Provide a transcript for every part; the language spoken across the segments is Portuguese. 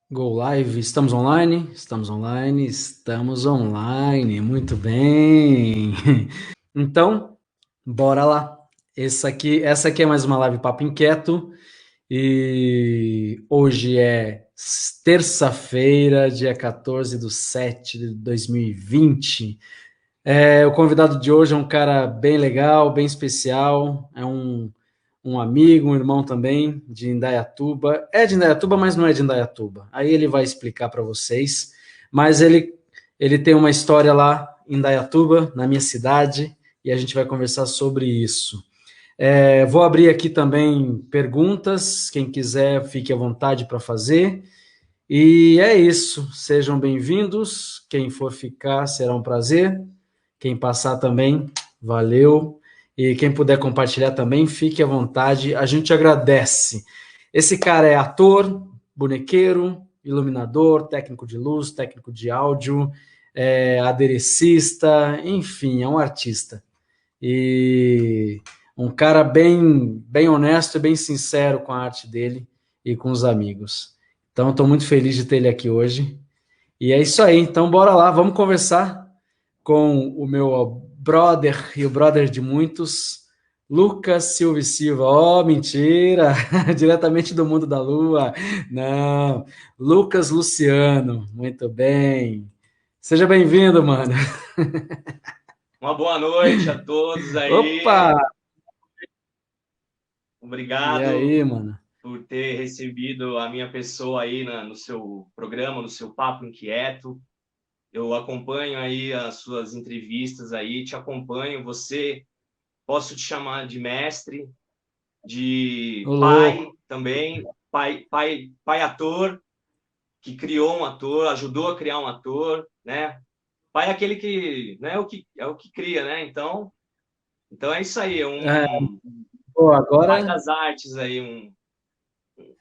Go Live, estamos online? Estamos online, estamos online, muito bem. Então, bora lá. Essa aqui é mais uma live Papo Inquieto e hoje é terça-feira, dia 14/7/2020. O convidado de hoje é um cara bem legal, bem especial, é um amigo, um irmão também de Indaiatuba. É de Indaiatuba, mas não é de Indaiatuba. Aí ele vai explicar para vocês. Mas ele tem uma história lá em Indaiatuba, na minha cidade, e a gente vai conversar sobre isso. Vou abrir aqui também perguntas. Quem quiser, fique à vontade para fazer. E é isso. Sejam bem-vindos. Quem for ficar, será um prazer. Quem passar também, valeu. E quem puder compartilhar também, fique à vontade. A gente agradece. Esse cara é ator, bonequeiro, iluminador, técnico de luz, técnico de áudio, aderecista, enfim, é um artista. E um cara bem honesto e bem sincero com a arte dele e com os amigos. Então, estou muito feliz de ter ele aqui hoje. E é isso aí. Então, bora lá, vamos conversar com o meu brother e o brother de muitos, Lucas Silva e Silva. Oh, mentira! Diretamente do mundo da lua. Não, Lucas Luciano. Muito bem. Seja bem-vindo, mano. Uma boa noite a todos Opa! aí. E Obrigado aí, mano? por ter recebido a minha pessoa aí no seu programa, no seu Papo Inquieto. Eu acompanho aí as suas entrevistas aí, te acompanho. Você, posso te chamar de mestre, de Ô, pai louco. também, pai ator, que criou um ator, ajudou a criar um ator, né? Pai é aquele que, né, é o que cria, né? Então é isso aí, é É, um pô, pai agora, das artes aí,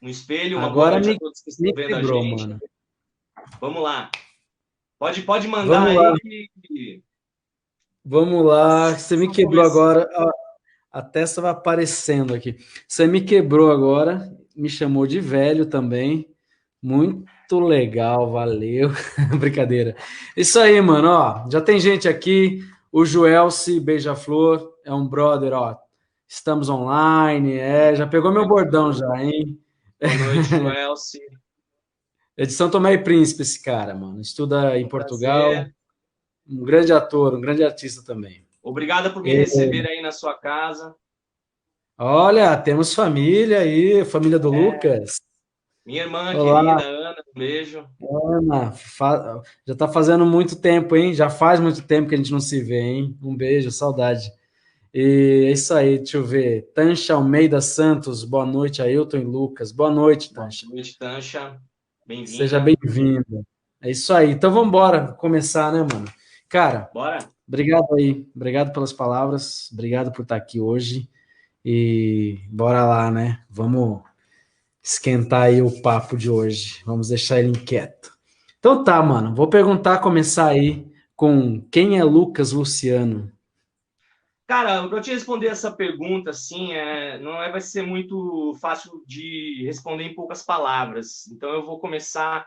um espelho. Uma boa agora noite a me, todos que estão me vendo a quebrou, gente. mano. Vamos lá. Pode mandar Vamos aí lá, que vamos lá. Você me estamos quebrou começando. agora. A testa vai aparecendo aqui. Você me quebrou agora, me chamou de velho também. Muito legal, valeu. Brincadeira. Isso aí, mano, ó. Já tem gente aqui. O Joelce Beija-Flor é um brother, ó. Estamos online, já pegou meu bordão já, hein? Boa noite, Joelce. É de São Tomé e Príncipe esse cara, mano. Estuda em Um Portugal. prazer. Um grande ator, um grande artista também. Obrigada por me E, receber aí na sua casa. olha, temos família aí, família do Lucas. Minha irmã Olá, querida, Ana, um beijo. Ana. Já está fazendo muito tempo, hein? Já faz muito tempo que a gente não se vê, hein? Um beijo, saudade. E é isso aí, deixa eu ver. Tancha Almeida Santos, boa noite, Ailton e Lucas. Boa noite, Boa Tancha. noite, Tancha. Seja Bem-vinda. bem-vinda. É isso aí. Então vamos embora começar, né, mano? Cara, Bora? obrigado aí. Obrigado pelas palavras. Obrigado por estar aqui hoje. E bora lá, né? Vamos esquentar aí o papo de hoje. Vamos deixar ele inquieto. Então tá, mano. Vou perguntar, começar aí com quem é Lucas Luciano? Cara, para te responder essa pergunta, assim, não vai ser muito fácil de responder em poucas palavras. Então, eu vou começar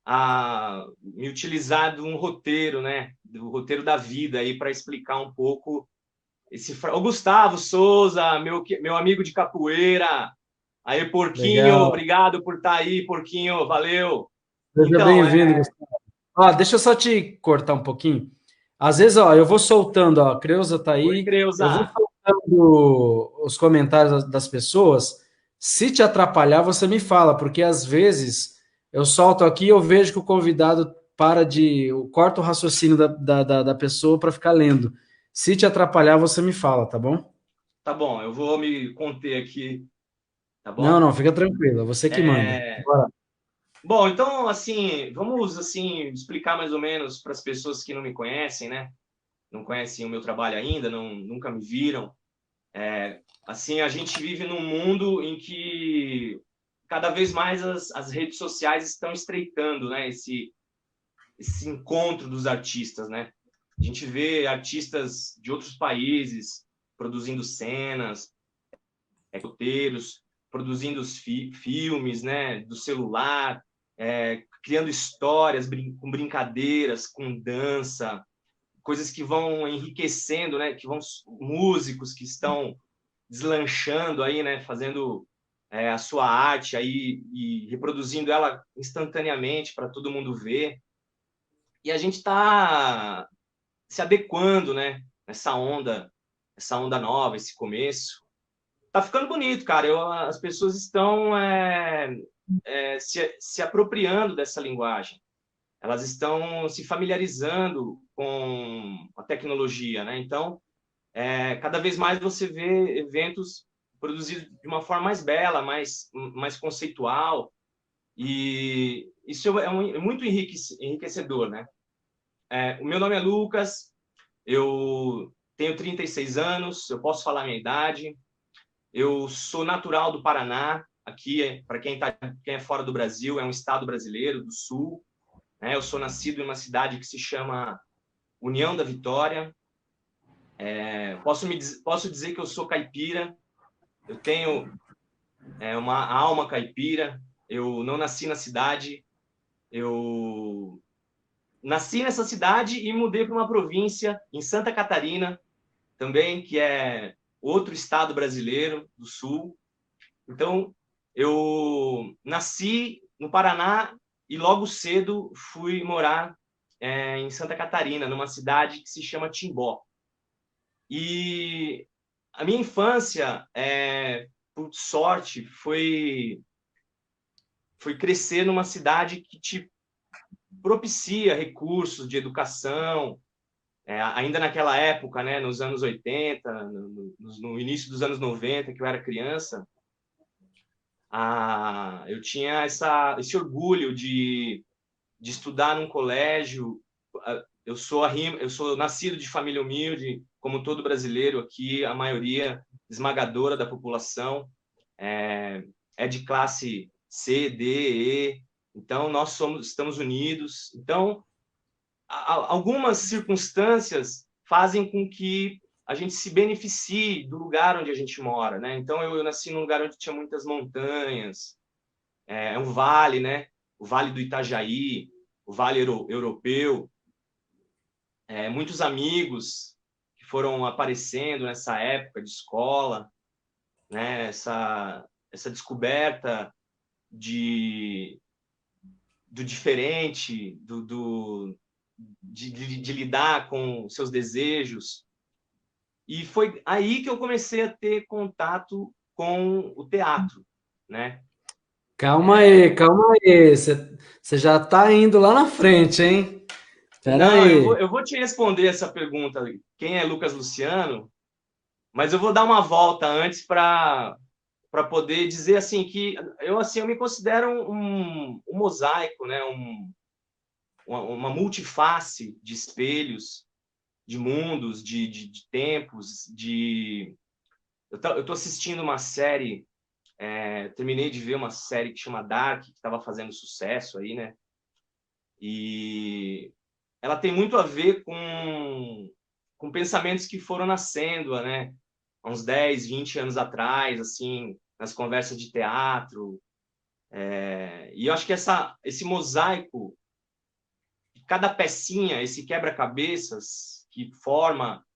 a me utilizar de um roteiro, né? Do roteiro da vida aí para explicar um pouco o Gustavo Souza, meu amigo de capoeira. Aí, Porquinho, Legal. obrigado por estar aí, Porquinho, valeu. Seja Então, bem-vindo, Gustavo. Deixa eu só te cortar um pouquinho. Às vezes, ó, eu vou soltando, ó, a Creuza tá oi, aí, eu vou Creuza. soltando os comentários das pessoas. Se te atrapalhar, você me fala, porque às vezes eu solto aqui e eu vejo que o convidado eu corto o raciocínio da pessoa para ficar lendo. Se te atrapalhar, você me fala, tá bom? Tá bom, eu vou me conter aqui, tá Não, bom? não, fica tranquilo, é você que manda. É, Bora. Bom, então, assim, vamos assim explicar mais ou menos para as pessoas que não me conhecem, né? Não conhecem o meu trabalho ainda, nunca me viram. Assim, a gente vive num mundo em que cada vez mais as redes sociais estão estreitando, né? Esse encontro dos artistas, né? A gente vê artistas de outros países produzindo cenas, roteiros, produzindo os filmes, né? Do celular. criando histórias, com brincadeiras, com dança, coisas que vão enriquecendo, né? Que vão músicos que estão deslanchando aí, né? Fazendo a sua arte aí e reproduzindo ela instantaneamente para todo mundo ver. E a gente está se adequando, né? Essa onda nova, esse começo. Tá ficando bonito, cara. As pessoas estão se apropriando dessa linguagem. Elas estão se familiarizando com a tecnologia, né? Então, cada vez mais você vê eventos produzidos de uma forma mais bela, mais conceitual, e isso é muito enriquecedor, né? O meu nome é Lucas, eu tenho 36 anos, eu posso falar a minha idade, eu sou natural do Paraná, aqui, para quem é fora do Brasil, é um estado brasileiro, do Sul, né? Eu sou nascido em uma cidade que se chama União da Vitória. Posso dizer que eu sou caipira, eu tenho uma alma caipira, eu não nasci na cidade, eu nasci nessa cidade e mudei para uma província em Santa Catarina, também, que é outro estado brasileiro do Sul. Então, eu nasci no Paraná e logo cedo fui morar em Santa Catarina, numa cidade que se chama Timbó. E a minha infância, por sorte, foi crescer numa cidade que te propicia recursos de educação, ainda naquela época, né, nos anos 80, no início dos anos 90, que eu era criança, eu tinha esse orgulho de estudar num colégio. Eu sou nascido de família humilde, como todo brasileiro aqui, a maioria esmagadora da população é de classe C, D, E. Então, estamos unidos. Então, algumas circunstâncias fazem com que a gente se beneficie do lugar onde a gente mora, né? Então, eu nasci num lugar onde tinha muitas montanhas, um vale, né? O Vale do Itajaí, o Vale Europeu. Muitos amigos que foram aparecendo nessa época de escola, né? Essa descoberta do diferente, de lidar com seus desejos. E foi aí que eu comecei a ter contato com o teatro, né? Calma aí. Você já está indo lá na frente, hein? Espera Não, aí. eu vou te responder essa pergunta, quem é Lucas Luciano, mas eu vou dar uma volta antes para poder dizer assim que eu me considero um mosaico, né? Uma multiface de espelhos, de mundos, de tempos, eu tô assistindo uma série, terminei de ver uma série que chama Dark, que estava fazendo sucesso aí, né? E ela tem muito a ver com pensamentos que foram nascendo, né? Há uns 10, 20 anos atrás, assim, nas conversas de teatro. E eu acho que esse mosaico, cada pecinha, esse quebra-cabeças que forma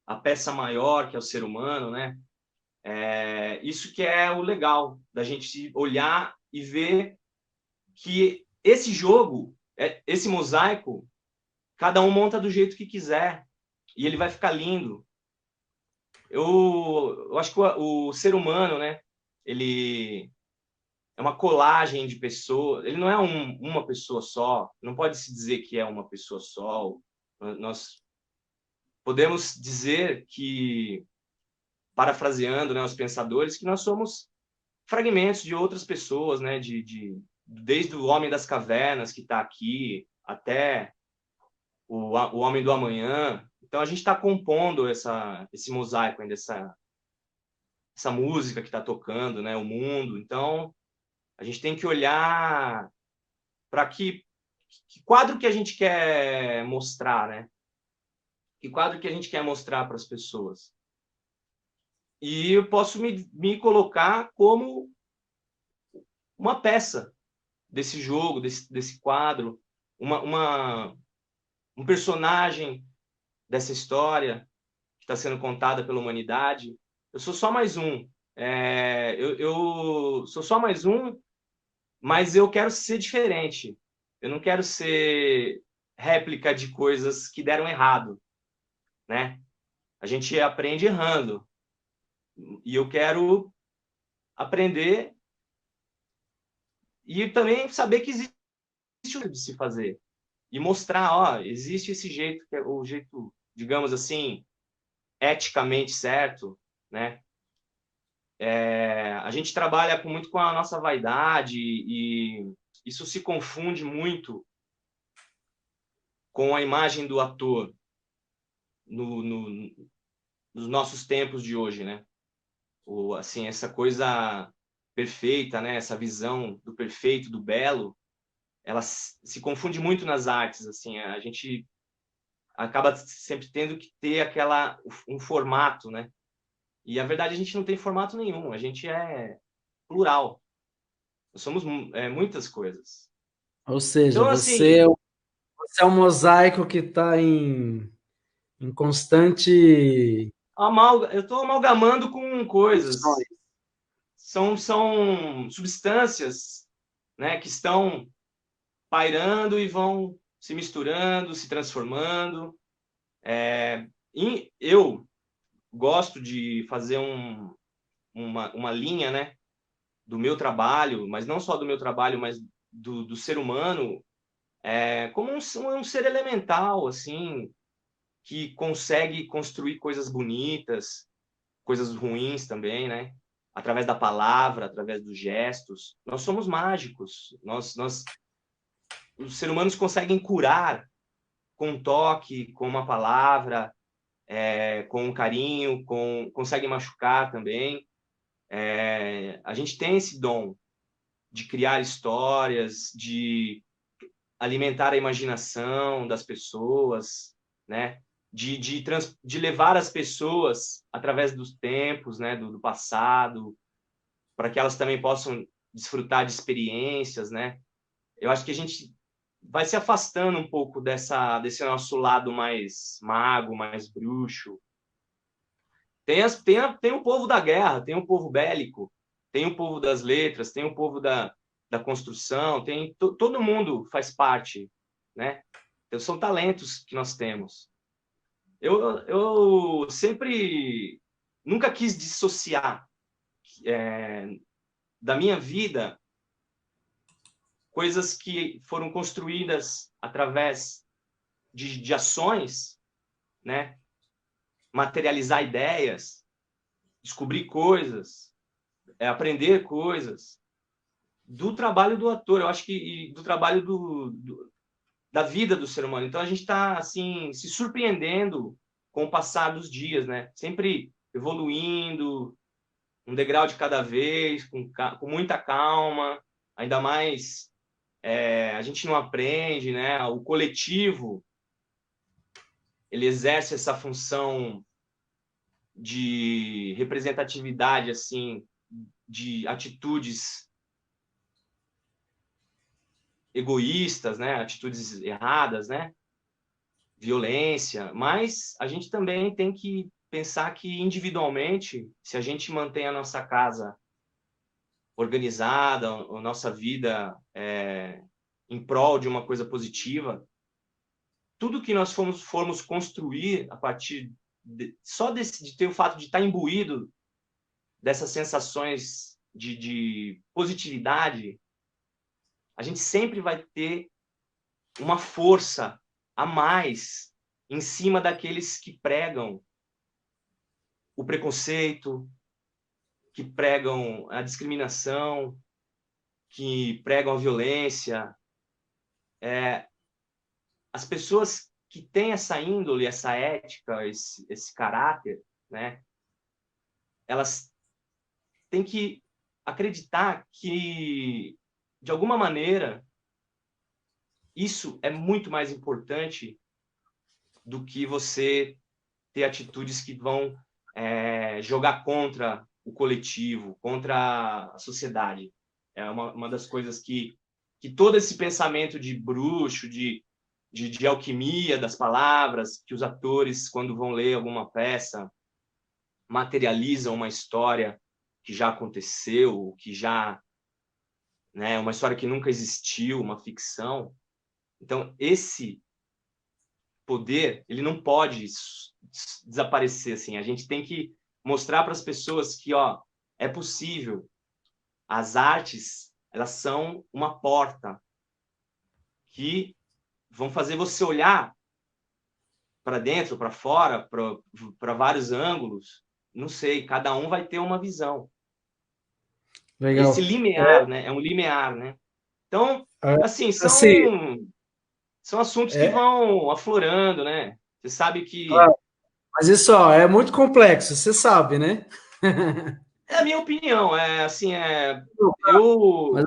a peça maior, que é o ser humano, né? Isso que é o legal, da gente olhar e ver que esse jogo, esse mosaico, cada um monta do jeito que quiser e ele vai ficar lindo. Eu acho que o ser humano, né? Ele é uma colagem de pessoas. Ele não é uma pessoa só. Não pode se dizer que é uma pessoa só. Nós podemos dizer que, parafraseando, né, os pensadores, que nós somos fragmentos de outras pessoas, né? Desde o homem das cavernas que está aqui até o homem do amanhã. Então a gente está compondo esse mosaico ainda, essa música que está tocando, né? O mundo. Então a gente tem que olhar para que quadro que a gente quer mostrar, né? Que quadro que a gente quer mostrar para as pessoas. E eu posso me colocar como uma peça desse jogo, desse quadro, um personagem dessa história que está sendo contada pela humanidade. Eu sou só mais um. Eu sou só mais um, mas eu quero ser diferente. Eu não quero ser réplica de coisas que deram errado, né? A gente aprende errando. E eu quero aprender e também saber que existe um jeito de se fazer. E mostrar, ó, existe esse jeito, que é o jeito, digamos assim, eticamente certo, né? A gente trabalha muito com a nossa vaidade e isso se confunde muito com a imagem do ator no, no, nos nossos tempos de hoje, né? Assim, essa coisa perfeita, né? Essa visão do perfeito, do belo, ela se confunde muito nas artes, assim. A gente acaba sempre tendo que ter um formato, né? E a verdade a gente não tem formato nenhum. A gente é plural. Nós somos muitas coisas. Ou seja, Então, assim, você é um mosaico que está em constante eu estou amalgamando com coisas. funções. São substâncias, né, que estão pairando e vão se misturando, se transformando. E eu gosto de fazer uma linha, né, do meu trabalho, mas não só do meu trabalho, mas do ser humano, como um ser elemental, assim, que consegue construir coisas bonitas, coisas ruins também, né? Através da palavra, através dos gestos. Nós somos mágicos. Os seres humanos conseguem curar com um toque, com uma palavra, com um carinho, conseguem machucar também. A gente tem esse dom de criar histórias, de alimentar a imaginação das pessoas, né? De levar as pessoas através dos tempos, né? Do passado, para que elas também possam desfrutar de experiências, né? Eu acho que a gente vai se afastando um pouco desse nosso lado mais mago, mais bruxo. Tem o povo da guerra, tem o povo bélico, tem o povo das letras, tem o povo da construção, todo mundo faz parte, né? Então, são talentos que nós temos. Eu sempre nunca quis dissociar da minha vida coisas que foram construídas através de ações, né? Materializar ideias, descobrir coisas, aprender coisas do trabalho do ator. Eu acho que do trabalho da vida do ser humano. Então a gente está assim se surpreendendo com o passar dos dias, né? Sempre evoluindo, um degrau de cada vez, com muita calma. Ainda mais a gente não aprende, né? O coletivo ele exerce essa função de representatividade, assim, de atitudes egoístas, né? Atitudes erradas, né? Violência, mas a gente também tem que pensar que individualmente, se a gente mantém a nossa casa organizada, a nossa vida em prol de uma coisa positiva, tudo que nós formos construir a partir de ter o fato de estar imbuído dessas sensações de positividade, a gente sempre vai ter uma força a mais em cima daqueles que pregam o preconceito, que pregam a discriminação, que pregam a violência. As pessoas que têm essa índole, essa ética, esse caráter, né, elas têm que acreditar que, de alguma maneira, isso é muito mais importante do que você ter atitudes que vão jogar contra o coletivo, contra a sociedade. É uma das coisas que que todo esse pensamento de bruxo, de alquimia das palavras, que os atores, quando vão ler alguma peça, materializam uma história que já aconteceu, que já, né, uma história que nunca existiu, uma ficção. Então, esse poder, ele não pode desaparecer assim. A gente tem que mostrar para as pessoas que, ó, é possível. As artes, elas são uma porta que vão fazer você olhar para dentro, para fora, para vários ângulos. Não sei, cada um vai ter uma visão. Esse Legal. limiar, né? É um limiar, né? Então, É, assim, assim, são assuntos que é, vão aflorando, né? Você sabe ah, que mas isso, ó, é muito complexo, você sabe, né? é a minha opinião, é assim, eu Mas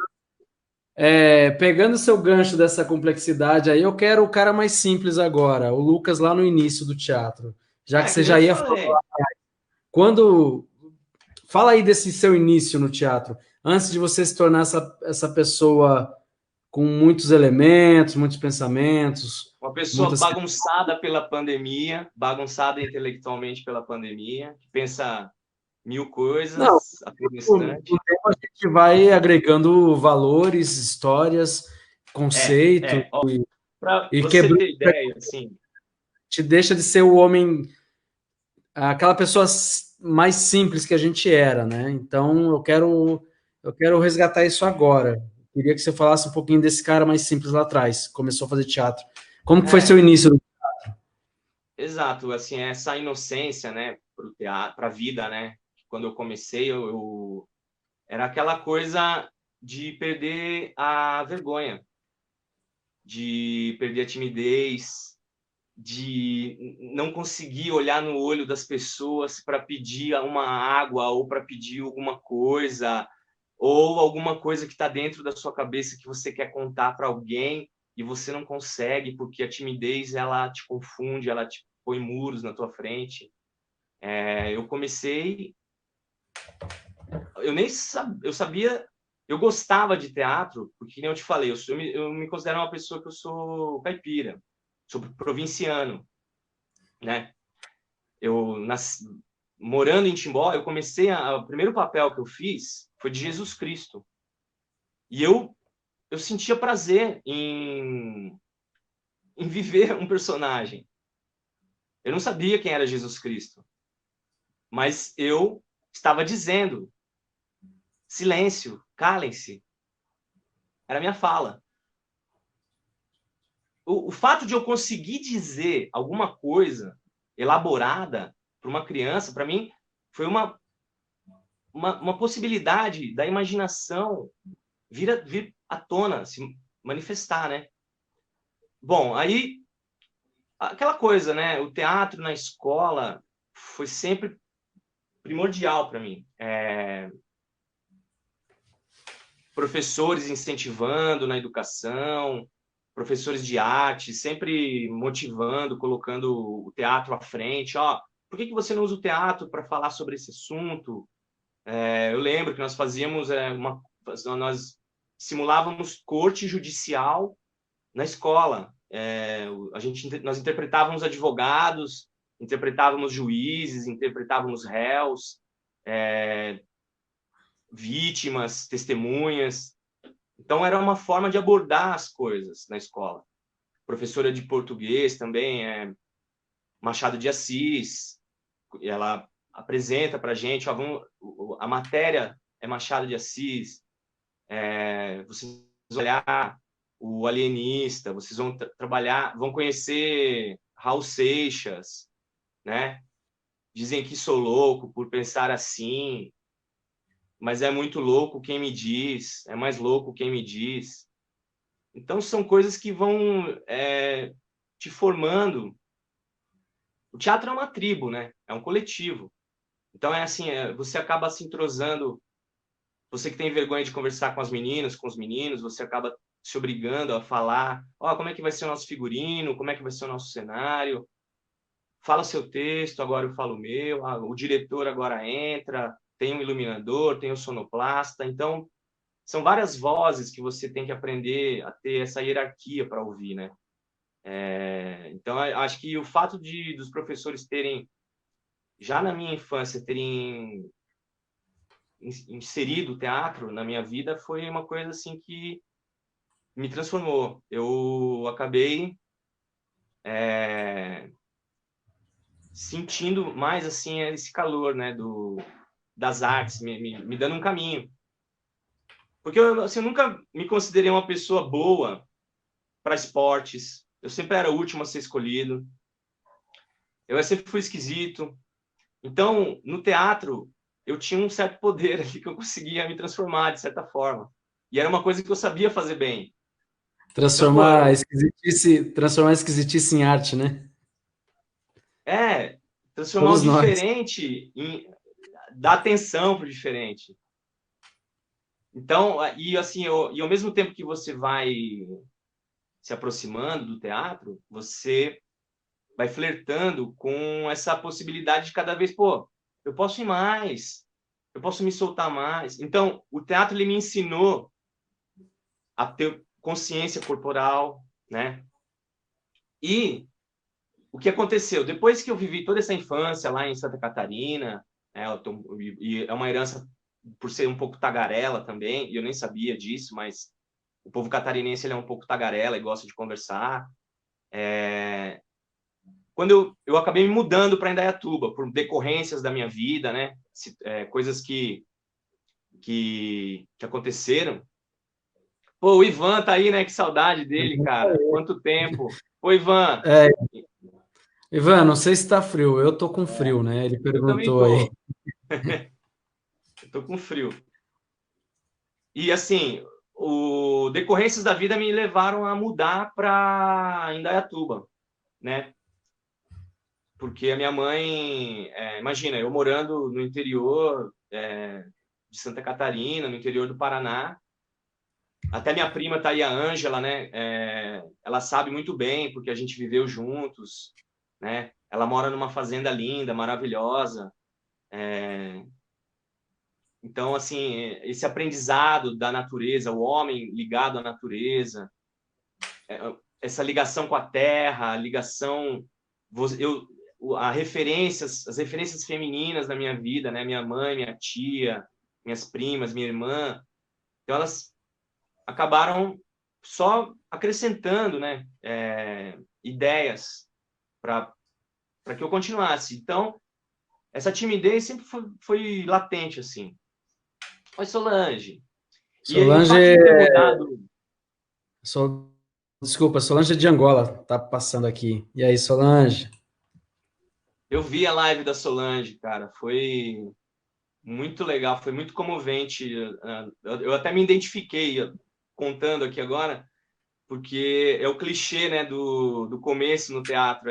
pegando seu gancho dessa complexidade aí, eu quero o cara mais simples agora, o Lucas lá no início do teatro. Já que que você nem eu já te ia falar, falei. quando fala aí desse seu início no teatro, antes de você se tornar essa pessoa com muitos elementos, muitos pensamentos, Uma pessoa muitas. bagunçada pela pandemia, bagunçada intelectualmente pela pandemia, que pensa mil Não, coisas a todo com o instante. tempo a gente vai agregando valores, histórias, conceito Ó, para e você quebrando, ter ideia, assim, te deixa de ser o homem, aquela pessoa mais simples que a gente era, né? Então eu quero resgatar isso agora. Queria que você falasse um pouquinho desse cara mais simples lá atrás, começou a fazer teatro. Como que foi seu é, início? exato, assim, essa inocência, né, para o teatro, para a vida, né? Quando eu comecei, era aquela coisa de perder a vergonha, de perder a timidez, de não conseguir olhar no olho das pessoas para pedir uma água ou para pedir alguma coisa, ou alguma coisa que está dentro da sua cabeça que você quer contar para alguém e você não consegue porque a timidez ela te confunde, ela te põe muros na tua frente. Eu comecei, eu nem sabia, eu sabia, eu gostava de teatro porque nem eu te falei, eu me considero uma pessoa que eu sou caipira, sou provinciano, né? Eu nasci, morando em Timbó, eu comecei o primeiro papel que eu fiz foi de Jesus Cristo. E eu sentia prazer em viver um personagem. Eu não sabia quem era Jesus Cristo, mas eu estava dizendo: silêncio, calem-se. Era a minha fala. O fato de eu conseguir dizer alguma coisa elaborada para uma criança, para mim, foi uma possibilidade da imaginação vir à tona, se manifestar, né? Bom, aí aquela coisa, né? O teatro na escola foi sempre primordial para mim. Professores incentivando na educação, professores de arte sempre motivando, colocando o teatro à frente. Ó, por que você não usa o teatro para falar sobre esse assunto? Eu lembro que nós fazíamos nós simulávamos corte judicial na escola. Nós interpretávamos advogados, interpretávamos juízes, interpretávamos réus, vítimas, testemunhas. Então, era uma forma de abordar as coisas na escola. Professora de português também, Machado de Assis, ela apresenta para a gente, a matéria é Machado de Assis, vocês vão olhar o alienista, vocês vão trabalhar, vão conhecer Raul Seixas, né? Dizem que sou louco por pensar assim, mas é muito louco quem me diz, é mais louco quem me diz. Então, são coisas que vão te formando. O teatro é uma tribo, né? É um coletivo. Então, é assim, você acaba se entrosando. Você que tem vergonha de conversar com as meninas, com os meninos, você acaba se obrigando a falar, como é que vai ser o nosso figurino, como é que vai ser o nosso cenário, fala seu texto, agora eu falo o meu, o diretor agora entra, tem um iluminador, tem o sonoplasta, então são várias vozes que você tem que aprender a ter essa hierarquia para ouvir, né? Então, acho que o fato dos professores terem, já na minha infância, terem inserido o teatro na minha vida foi uma coisa assim que me transformou. Eu acabei sentindo mais assim esse calor, né, das artes, me dando um caminho. Porque assim, eu nunca me considerei uma pessoa boa para esportes. Eu sempre era o último a ser escolhido. Eu sempre fui esquisito. Então, no teatro, eu tinha um certo poder ali que eu conseguia me transformar de certa forma. E era uma coisa que eu sabia fazer bem. Então, pô, Transformar esquisitice em arte, né? transformar o Todos nós. diferente dar atenção para o diferente. Então, e assim, e ao mesmo tempo que você vai se aproximando do teatro, você vai flertando com essa possibilidade de cada vez, pô, eu posso ir mais, eu posso me soltar mais. Então, o teatro ele me ensinou a ter consciência corporal, né? E o que aconteceu? Depois que eu vivi toda essa infância lá em Santa Catarina, e é uma herança por ser um pouco tagarela também, e eu nem sabia disso, mas o povo catarinense ele é um pouco tagarela e gosta de conversar. Quando eu acabei me mudando para Indaiatuba, por decorrências da minha vida, né? Coisas que aconteceram. Pô, o Ivan tá aí, né? Que saudade dele, cara. Quanto tempo. Ô, Ivan. É, Ivan, não sei se está frio, eu tô com frio, né? Ele Eu também perguntou aí. tô. Eu tô com frio. E assim, o decorrências da vida me levaram a mudar para Indaiatuba, né? Porque a minha mãe, imagina, eu morando no interior de Santa Catarina, no interior do Paraná, até minha prima tá aí, a Ângela, né? Ela sabe muito bem, porque a gente viveu juntos, né? Ela mora numa fazenda linda, maravilhosa. Então, assim, esse aprendizado da natureza, o homem ligado à natureza, essa ligação com a terra, a ligação, eu, as referências femininas na minha vida, né? Minha mãe, minha tia, minhas primas, minha irmã, então elas acabaram só acrescentando, né? Ideias para que eu continuasse. Então, essa timidez sempre foi latente, assim. Oi, Solange. E o fato Solange, de ter mudado. Sol- desculpa, Solange de Angola tá passando aqui. E aí, Solange? Eu vi a live da Solange, cara. Foi muito legal, foi muito comovente. Eu até me identifiquei contando aqui agora, porque é o clichê, né, do começo no teatro,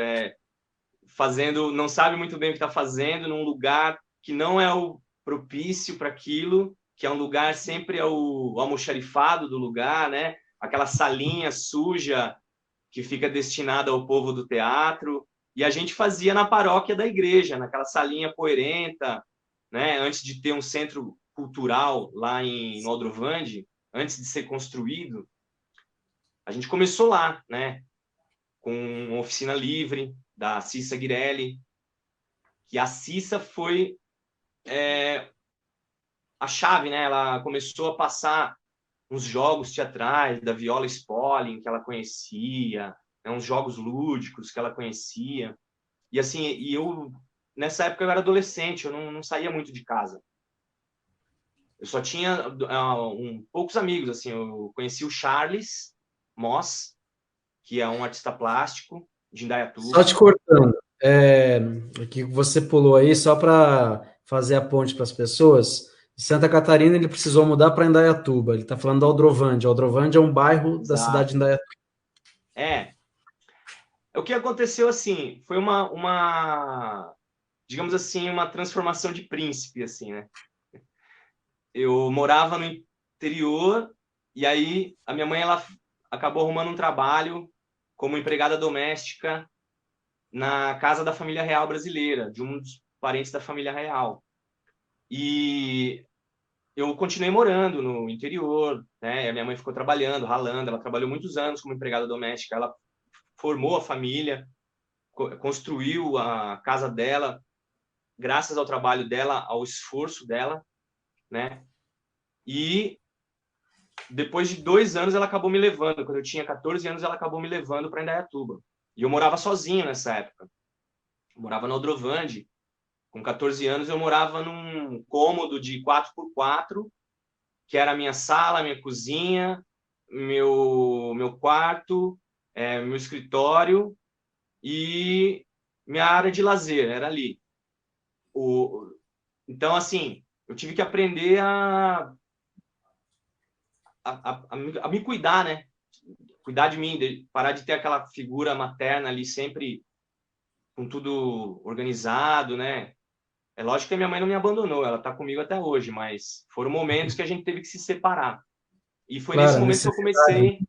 fazendo, não sabe muito bem o que está fazendo num lugar que não é o propício para aquilo, que é um lugar sempre o almoxarifado do lugar, né? Aquela salinha suja que fica destinada ao povo do teatro. E a gente fazia na paróquia da igreja, naquela salinha poeirenta, né? Antes de ter um centro cultural lá em Aldrovande, antes de ser construído, a gente começou lá, né? Com uma oficina livre da Cissa Guirelli, que a Cissa foi a chave, né? Ela começou a passar uns jogos teatrais da Viola Spolin que ela conhecia, né? Uns jogos lúdicos que ela conhecia. E assim, eu nessa época eu era adolescente, eu não saía muito de casa. Eu só tinha poucos amigos, assim, eu conheci o Charles Moss, que é um artista plástico de Só te Indaiatuba. cortando, o que você pulou aí, só para fazer a ponte para as pessoas. De Santa Catarina, ele precisou mudar para Indaiatuba. Ele está falando da Aldrovândia. Aldrovândia é um bairro da cidade de Exato. Indaiatuba. É, o que aconteceu assim, foi digamos assim, uma transformação de príncipe, assim, né? Eu morava no interior e aí a minha mãe ela acabou arrumando um trabalho como empregada doméstica na casa da família real brasileira, de um dos parentes da família real. E eu continuei morando no interior, né? A minha mãe ficou trabalhando, ralando. Ela trabalhou muitos anos como empregada doméstica. Ela formou a família, construiu a casa dela, graças ao trabalho dela, ao esforço dela, né? E depois de 2 anos ela acabou me levando. Quando eu tinha 14 anos, ela acabou me levando para Indaiatuba. E eu morava sozinho nessa época. Eu morava na Odrovande. Com 14 anos, eu morava num cômodo de 4x4, que era a minha sala, minha cozinha, meu quarto, meu escritório e minha área de lazer, era ali. Então, assim, eu tive que aprender a me cuidar, né? Cuidar de mim, parar de ter aquela figura materna ali sempre com tudo organizado, né? É lógico que a minha mãe não me abandonou, ela está comigo até hoje, mas foram momentos que a gente teve que se separar. E foi nesse Claro, momento que eu necessidade. comecei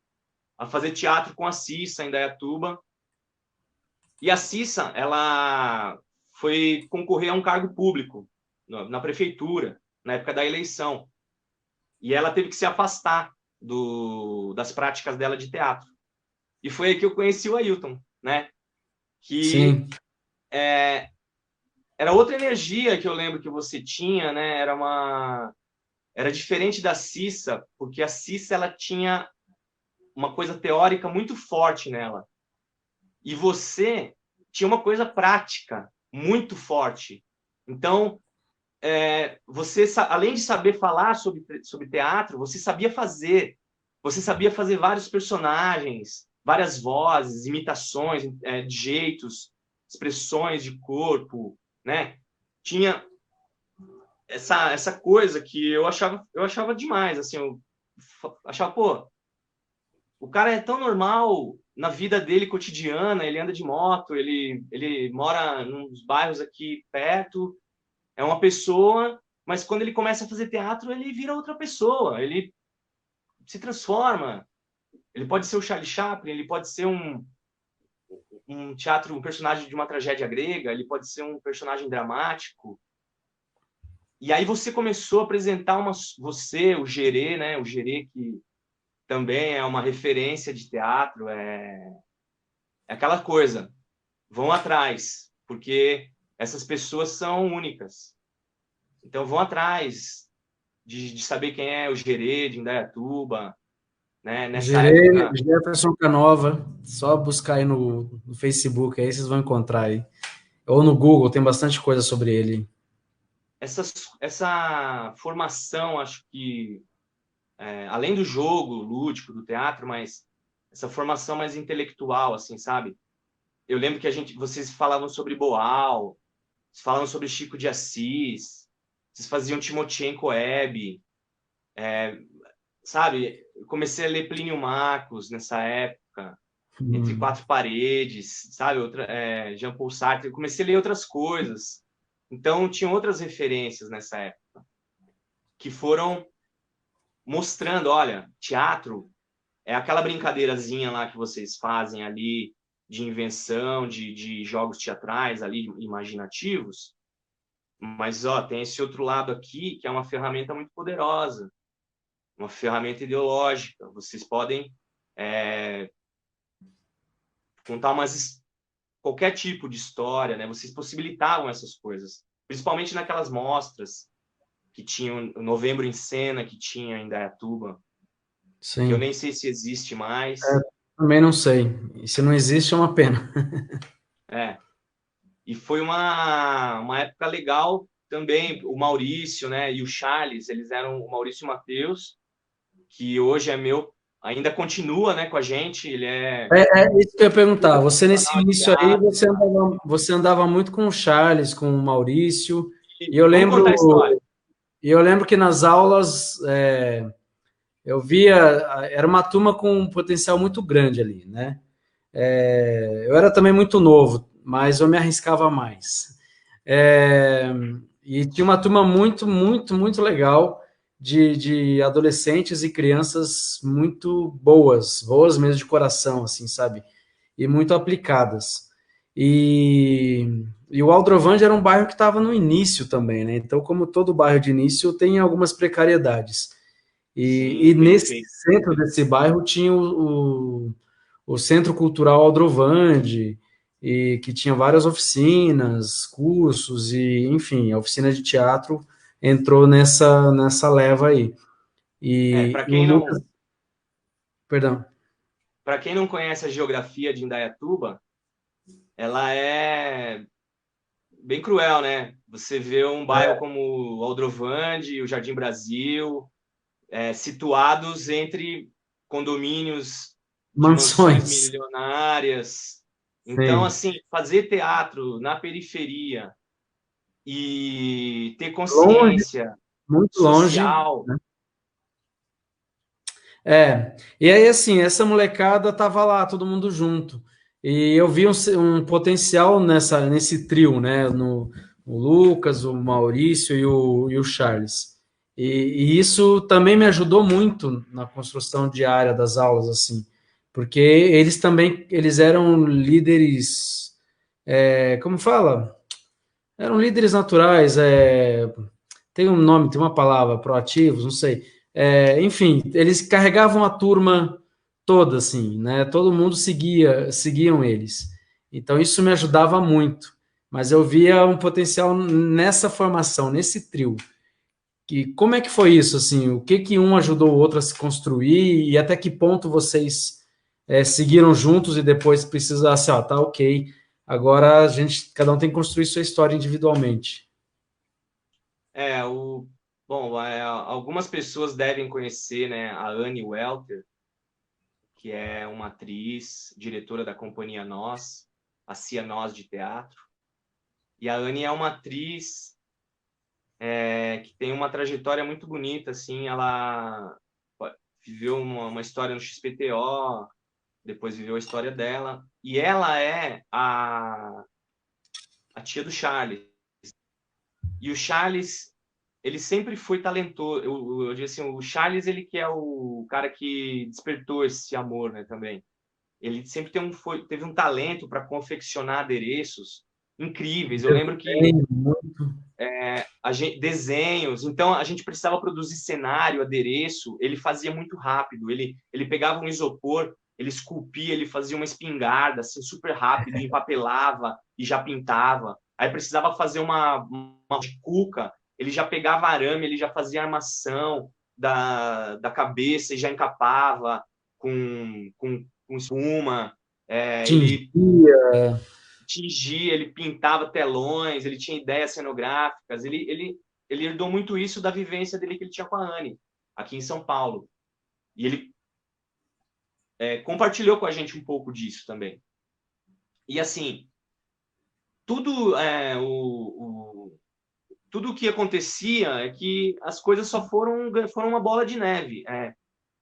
a fazer teatro com a Cissa, em Indaiatuba. E a Cissa, ela foi concorrer a um cargo público na prefeitura, na época da eleição. E ela teve que se afastar das práticas dela de teatro. E foi aí que eu conheci o Ailton, né? Que Sim, era outra energia que eu lembro que você tinha, né? Era diferente da Cissa, porque a Cissa ela tinha uma coisa teórica muito forte nela. E você tinha uma coisa prática muito forte. Então, você, além de saber falar sobre teatro, você sabia fazer. Você sabia fazer vários personagens, várias vozes, imitações, de jeitos, expressões de corpo, né? Tinha essa coisa que eu achava demais, assim, eu achava, pô, o cara é tão normal na vida dele cotidiana, ele anda de moto, ele mora nos bairros aqui perto, é uma pessoa, mas quando ele começa a fazer teatro, ele vira outra pessoa, ele se transforma. Ele pode ser o Charlie Chaplin, ele pode ser um personagem de uma tragédia grega, ele pode ser um personagem dramático. E aí você começou a apresentar você, o Gerê, né? O Gerê que também é uma referência de teatro, é aquela coisa, vão atrás, porque essas pessoas são únicas. Então vão atrás de saber quem é o Gerê de Indaiatuba, né? Nessa Gerê época, Jefferson Canova, só buscar aí no Facebook, aí vocês vão encontrar aí. Ou no Google, tem bastante coisa sobre ele. essa formação, acho que, além do jogo lúdico, do teatro, mas essa formação mais intelectual, assim, sabe? Eu lembro que vocês falavam sobre Boal, vocês falavam sobre Chico de Assis, vocês faziam Timothy Coeb, sabe? Eu comecei a ler Plínio Marcos nessa época, Entre Quatro Paredes, sabe? Jean-Paul Sartre. Eu comecei a ler outras coisas. Então, tinha outras referências nessa época que foram mostrando, olha, teatro é aquela brincadeirazinha lá que vocês fazem ali de invenção, de jogos teatrais ali, imaginativos, mas ó, tem esse outro lado aqui que é uma ferramenta muito poderosa, uma ferramenta ideológica. Vocês podem contar qualquer tipo de história, né? Vocês possibilitavam essas coisas, principalmente naquelas mostras que tinham Novembro em Cena, que tinha em Indaiatuba, que eu Sim, nem sei se existe mais. também não sei. E se não existe, é uma pena. É. E foi uma época legal também. O Maurício, né, e o Charles, eles eram o Maurício e o Matheus, que hoje é meu, ainda continua, né, com a gente. Ele é É isso que eu ia perguntar. Você, nesse profissional de início aí, teatro. você andava muito com o Charles, com o Maurício, e Vamos contar a história. eu lembro que nas aulas eu via, era uma turma com um potencial muito grande ali, né? Eu era também muito novo, mas eu me arriscava mais. É, e tinha uma turma muito, muito, muito legal de adolescentes e crianças muito boas, boas mesmo de coração, assim, sabe? E muito aplicadas. E E o Aldrovandi era um bairro que estava no início também, né? Então, como todo bairro de início, tem algumas precariedades. E Sim, nesse perfeito. centro desse bairro tinha o Centro Cultural Aldrovandi, e que tinha várias oficinas, cursos, e, enfim, a oficina de teatro entrou nessa leva aí. Para E o quem Lucas, não, perdão, para quem não conhece a geografia de Indaiatuba, ela é bem cruel, né? Você vê um bairro como o Aldrovandi, o Jardim Brasil, situados entre condomínios de mansões mansões, milionárias. Então, sim, assim, fazer teatro na periferia e ter longe, consciência muito longe. social. E aí, assim, essa molecada tava lá, todo mundo junto. E eu vi um potencial nesse trio, né? No, o Lucas, o Maurício e o Charles. E isso também me ajudou muito na construção diária das aulas, assim, porque eles eram líderes, como fala? Eram líderes naturais, tem um nome, tem uma palavra, proativos, não sei. Enfim, eles carregavam a turma toda, assim, né? Todo mundo seguiam eles. Então isso me ajudava muito. Mas eu via um potencial nessa formação, nesse trio. Que como é que foi isso, assim? O que que um ajudou o outro a se construir e até que ponto vocês seguiram juntos e depois precisa, assim, ó, tá ok. Agora cada um tem que construir sua história individualmente. É, bom, algumas pessoas devem conhecer, né, a Anne Welter, que é uma atriz, diretora da Companhia Nós, a Cia Nós de Teatro. E a Anne é uma atriz que tem uma trajetória muito bonita, assim, ela viveu uma história no XPTO, depois viveu a história dela, e ela é a tia do Charles. E o Charles, ele sempre foi talentoso. Eu digo assim, o Charles, ele que é o cara que despertou esse amor, né, também. Ele sempre teve um talento para confeccionar adereços incríveis. Eu lembro que Desenho, muito. desenhos, então a gente precisava produzir cenário, adereço, ele fazia muito rápido. Ele pegava um isopor, ele esculpia, ele fazia uma espingarda assim, super rápido, empapelava e já pintava. Aí precisava fazer uma cuca, ele já pegava arame, ele já fazia armação da cabeça e já encapava com espuma. Ele Tingia. tingia, ele pintava telões, ele tinha ideias cenográficas, ele herdou muito isso da vivência dele que ele tinha com a Anne, aqui em São Paulo. E ele compartilhou com a gente um pouco disso também. E assim, tudo tudo o que acontecia é que as coisas só foram uma bola de neve.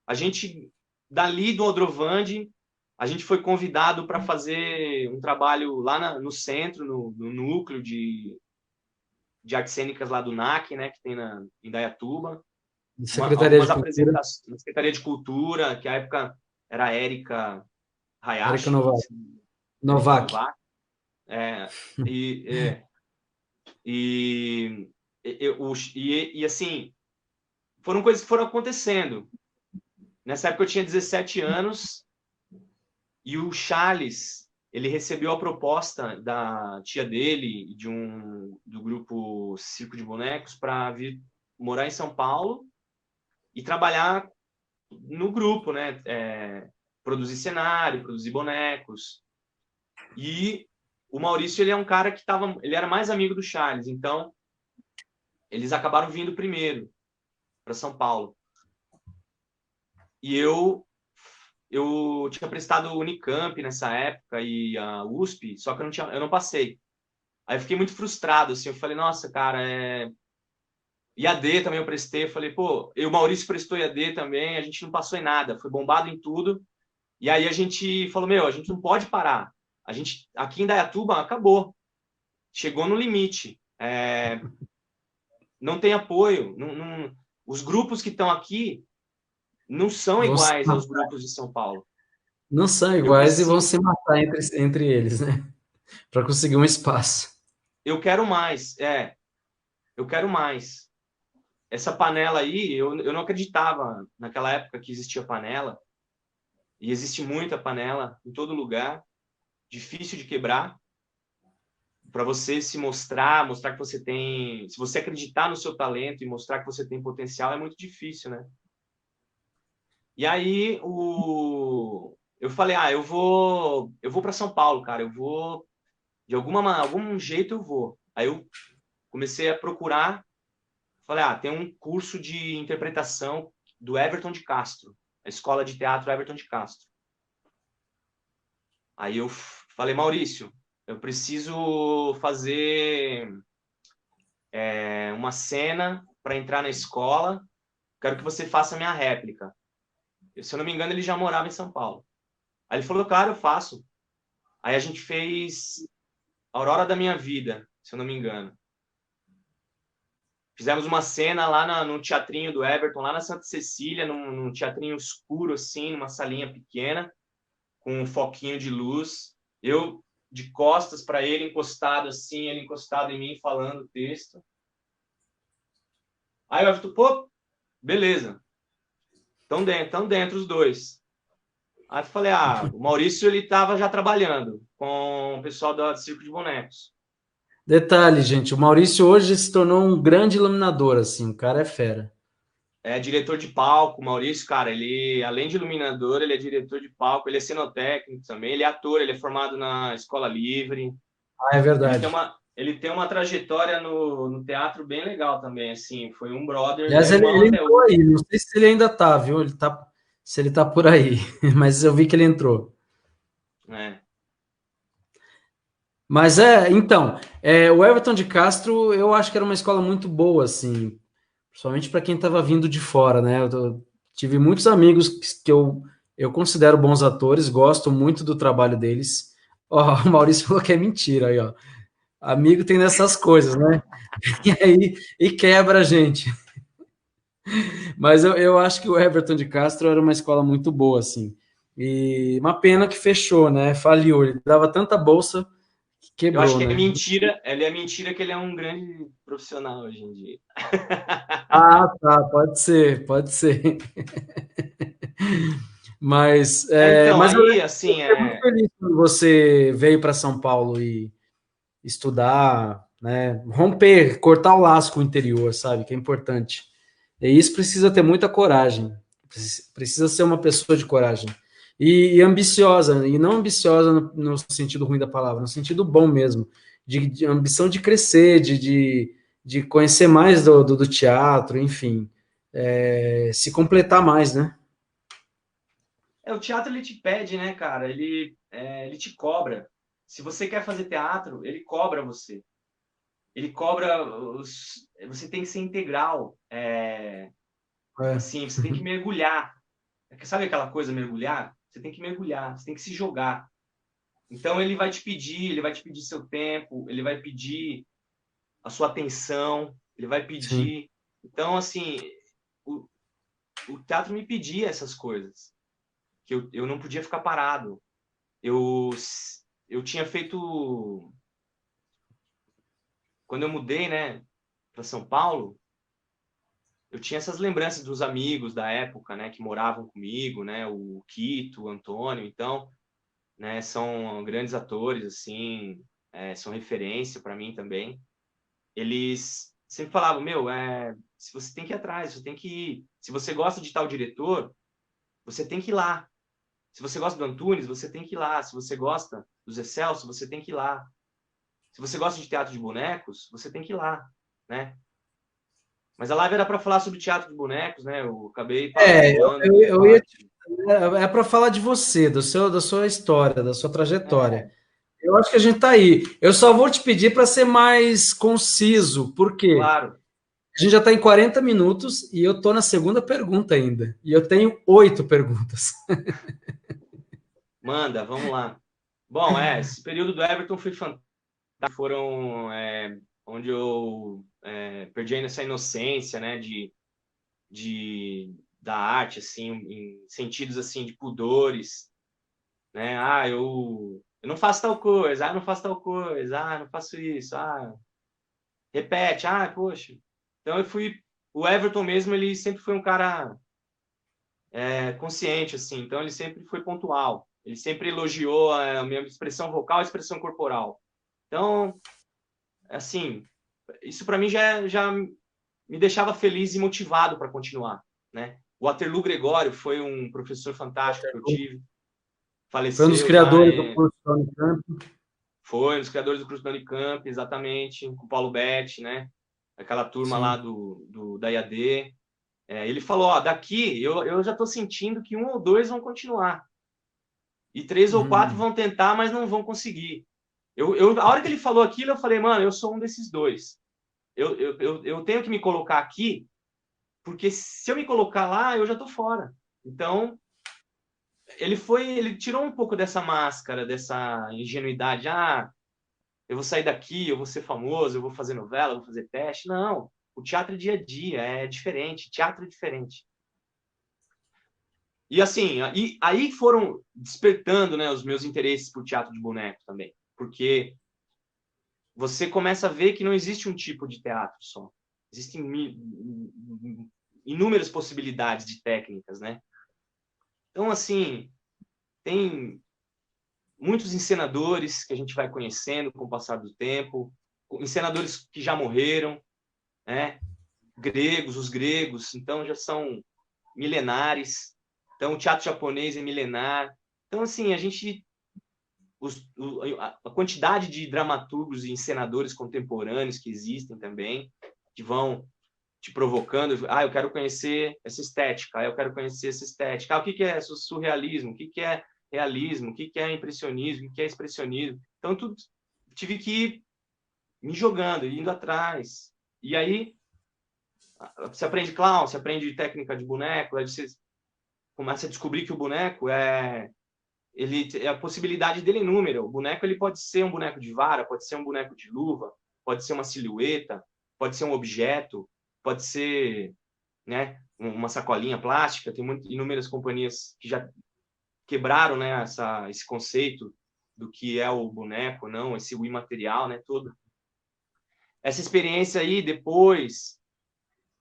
A gente, dali do Aldrovandi, a gente foi convidado para fazer um trabalho lá no centro, no núcleo de artes cênicas lá do NAC, né, que tem em Indaiatuba. Secretaria de Algumas Cultura, apresentações na Secretaria de Cultura, que à época era a Érica Érica Hayashi, Novak. Érica Novak. Novak. É, e, é, e, e, assim, foram coisas que foram acontecendo. Nessa época eu tinha 17 anos e o Charles, ele recebeu a proposta da tia dele e do grupo Circo de Bonecos para vir morar em São Paulo e trabalhar no grupo, né? Produzir cenário, produzir bonecos. E o Maurício, ele é um cara ele era mais amigo do Charles, então eles acabaram vindo primeiro para São Paulo. E eu tinha prestado o Unicamp nessa época e a USP, só que eu não passei. Aí eu fiquei muito frustrado, assim, eu falei, nossa, cara, IAD também eu prestei, eu falei, pô, e o Maurício prestou IAD também, a gente não passou em nada, foi bombado em tudo. E aí a gente falou, meu, a gente não pode parar. A gente, aqui em Dayatuba, acabou. Chegou no limite. Não tem apoio. Os grupos que estão aqui não são Vão se iguais aos matar. grupos de São Paulo. Não são Eu iguais e vão preciso. se matar entre eles, né? Para conseguir um espaço. eu quero mais, eu quero mais. Essa panela aí, eu não acreditava naquela época que existia panela, e existe muita panela em todo lugar, difícil de quebrar, para você se mostrar, mostrar que você tem, se você acreditar no seu talento e mostrar que você tem potencial, é muito difícil, né? E aí eu falei, eu vou para São Paulo, cara, eu vou de algum jeito eu vou. Aí eu comecei a procurar, falei, tem um curso de interpretação do Everton de Castro, a Escola de Teatro Everton de Castro. Aí eu falei, Maurício, eu preciso fazer uma cena para entrar na escola, quero que você faça a minha réplica. Se eu não me engano, ele já morava em São Paulo. Aí ele falou, claro, eu faço. Aí a gente fez Aurora da Minha Vida, se eu não me engano. Fizemos uma cena lá no teatrinho do Everton, lá na Santa Cecília, num teatrinho escuro, assim, numa salinha pequena, com um foquinho de luz. Eu de costas para ele, encostado assim, ele encostado em mim, falando o texto. Aí o Everton, pô, beleza. Estão dentro os dois. Aí eu falei, o Maurício, ele estava já trabalhando com o pessoal do Circo de Bonecos. Detalhe, gente, o Maurício hoje se tornou um grande iluminador, assim, o cara é fera. É diretor de palco, Maurício, cara, ele, além de iluminador, ele é diretor de palco, ele é cenotécnico também, ele é ator, ele é formado na Escola Livre, Ah, é verdade. ele tem uma trajetória no teatro bem legal também, assim, foi um brother, é Aliás, irmão ele até entrou hoje. aí, não sei se ele ainda tá, viu? Se ele tá por aí, mas eu vi que ele entrou. É. Mas então, o Everton de Castro, eu acho que era uma escola muito boa, assim, principalmente para quem estava vindo de fora, né? Tive muitos amigos que eu considero bons atores, gosto muito do trabalho deles. Ó, o Maurício falou que é mentira aí, ó. Amigo tem dessas coisas, né? E aí, e quebra a gente. Mas eu acho que o Everton de Castro era uma escola muito boa, assim. E uma pena que fechou, né? Faliu. Ele dava tanta bolsa que Eu acho quebrou, que é né? mentira, ele é mentira que ele é um grande profissional hoje em dia. Ah, tá, pode ser, pode ser. Mas, Então, mas eu aí, assim, fiquei muito feliz quando você veio para São Paulo e estudar, né? Romper, cortar o laço com o interior, sabe? Que é importante. E isso precisa ter muita coragem. Precisa ser uma pessoa de coragem. E ambiciosa, e não ambiciosa no sentido ruim da palavra, no sentido bom mesmo. De ambição de crescer, de conhecer mais do teatro, enfim. Se completar mais, né? o teatro ele te pede, né, cara? Ele te cobra. Se você quer fazer teatro, ele cobra você. Ele cobra você tem que ser integral. É. Assim, você tem que mergulhar. Sabe aquela coisa mergulhar? Você tem que mergulhar, você tem que se jogar. Então ele vai te pedir seu tempo, ele vai pedir a sua atenção, ele vai Sim. pedir. Então, assim, o, o teatro me pedia essas coisas, que eu não podia ficar parado. Eu, eu tinha feito. Quando eu mudei, né, para São Paulo, eu tinha essas lembranças dos amigos da época, né, que moravam comigo, né, o Quito, o Antônio, então, né, são grandes atores, assim, são referência para mim também. Eles sempre falavam, meu, se você tem que ir atrás, você tem que ir. Se você gosta de tal diretor, você tem que ir lá. Se você gosta do Antunes, você tem que ir lá. Se você gosta do Zé Celso, você tem que ir lá. Se você gosta de teatro de bonecos, você tem que ir lá, né? Mas a live era para falar sobre teatro de bonecos, né? Eu acabei É, eu, pulando eu, essa eu ia. parte. É para falar de você, da sua história, da sua É, trajetória. Eu acho que a gente está aí. Eu só vou te pedir para ser mais conciso, porque claro. a gente já está em 40 minutos e eu estou na segunda pergunta ainda. E eu tenho 8 perguntas. Manda, vamos lá. Bom, esse período do Everton foi fantástico. Foram onde eu perdi essa inocência, né, da arte, assim, em sentidos assim de pudores, né? Eu eu não faço tal coisa, não faço tal coisa, não faço isso, repete, poxa. Então eu fui, o Everton mesmo, ele sempre foi um cara consciente, assim, então ele sempre foi pontual, ele sempre elogiou a minha expressão vocal, a expressão corporal. Então, assim, isso para mim já me deixava feliz e motivado para continuar, né? O Waterloo Gregório foi um professor fantástico que eu tive, Foi um dos faleceu já, criadores do curso da Unicamp. foi um dos criadores do curso da Unicamp, exatamente, com o Paulo Betti, né? Aquela turma lá da IAD. Ele falou, daqui eu já estou sentindo que 1 ou 2 vão continuar. E 3 ou 4 vão tentar, mas não vão conseguir. A hora que ele falou aquilo, eu falei, mano, eu sou um desses 2. Eu tenho que me colocar aqui, porque se eu me colocar lá, eu já estou fora. Então, ele tirou um pouco dessa máscara, dessa ingenuidade. Eu vou sair daqui, eu vou ser famoso, eu vou fazer novela, eu vou fazer teste. Não, o teatro é dia a dia, é diferente, teatro é diferente. E assim, aí foram despertando, né, os meus interesses por teatro de boneco também, porque você começa a ver que não existe um tipo de teatro só. Existem inúmeras possibilidades de técnicas, né? Então, assim, tem muitos encenadores que a gente vai conhecendo com o passar do tempo, encenadores que já morreram, né? Os gregos, então já são milenares. Então, o teatro japonês é milenar. Então, assim, a quantidade de dramaturgos e encenadores contemporâneos que existem também, que vão te provocando, eu quero conhecer essa estética, eu quero conhecer essa estética. O que é surrealismo? O que é realismo? O que é impressionismo? O que é expressionismo? Então, tudo tive que ir me jogando, indo atrás. E aí, você aprende clown, você aprende técnica de boneco, aí você começa a descobrir que o boneco ele a possibilidade dele é inúmera. O boneco ele pode ser um boneco de vara, pode ser um boneco de luva, pode ser uma silhueta, pode ser um objeto, pode ser, né, uma sacolinha plástica. Tem inúmeras companhias que já quebraram, né, esse conceito do que é o boneco, não, esse imaterial, né, todo. Essa experiência aí depois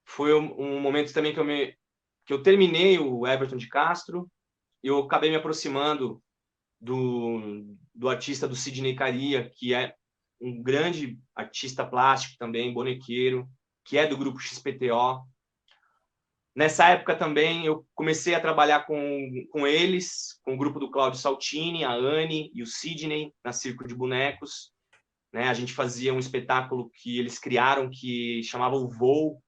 foi um momento também que eu terminei o Everton de Castro e eu acabei me aproximando do artista do Sidney Caria, que é um grande artista plástico também, bonequeiro, que é do grupo XPTO. Nessa época também eu comecei a trabalhar com eles, com o grupo do Cláudio Saltini, a Anne e o Sidney, na Circo de Bonecos. Né? A gente fazia um espetáculo que eles criaram que chamava O Voo,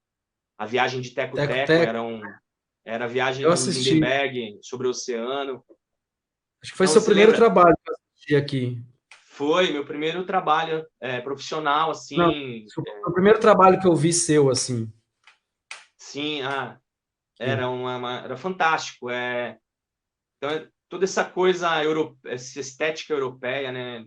a viagem de Teco-Teco, era a viagem do Lindenberg sobre o oceano. Acho que foi seu primeiro trabalho que eu assisti aqui. Foi meu primeiro trabalho profissional, assim. Não, foi o primeiro trabalho que eu vi seu, assim. Sim, era fantástico. Então, toda essa coisa, essa estética europeia, né?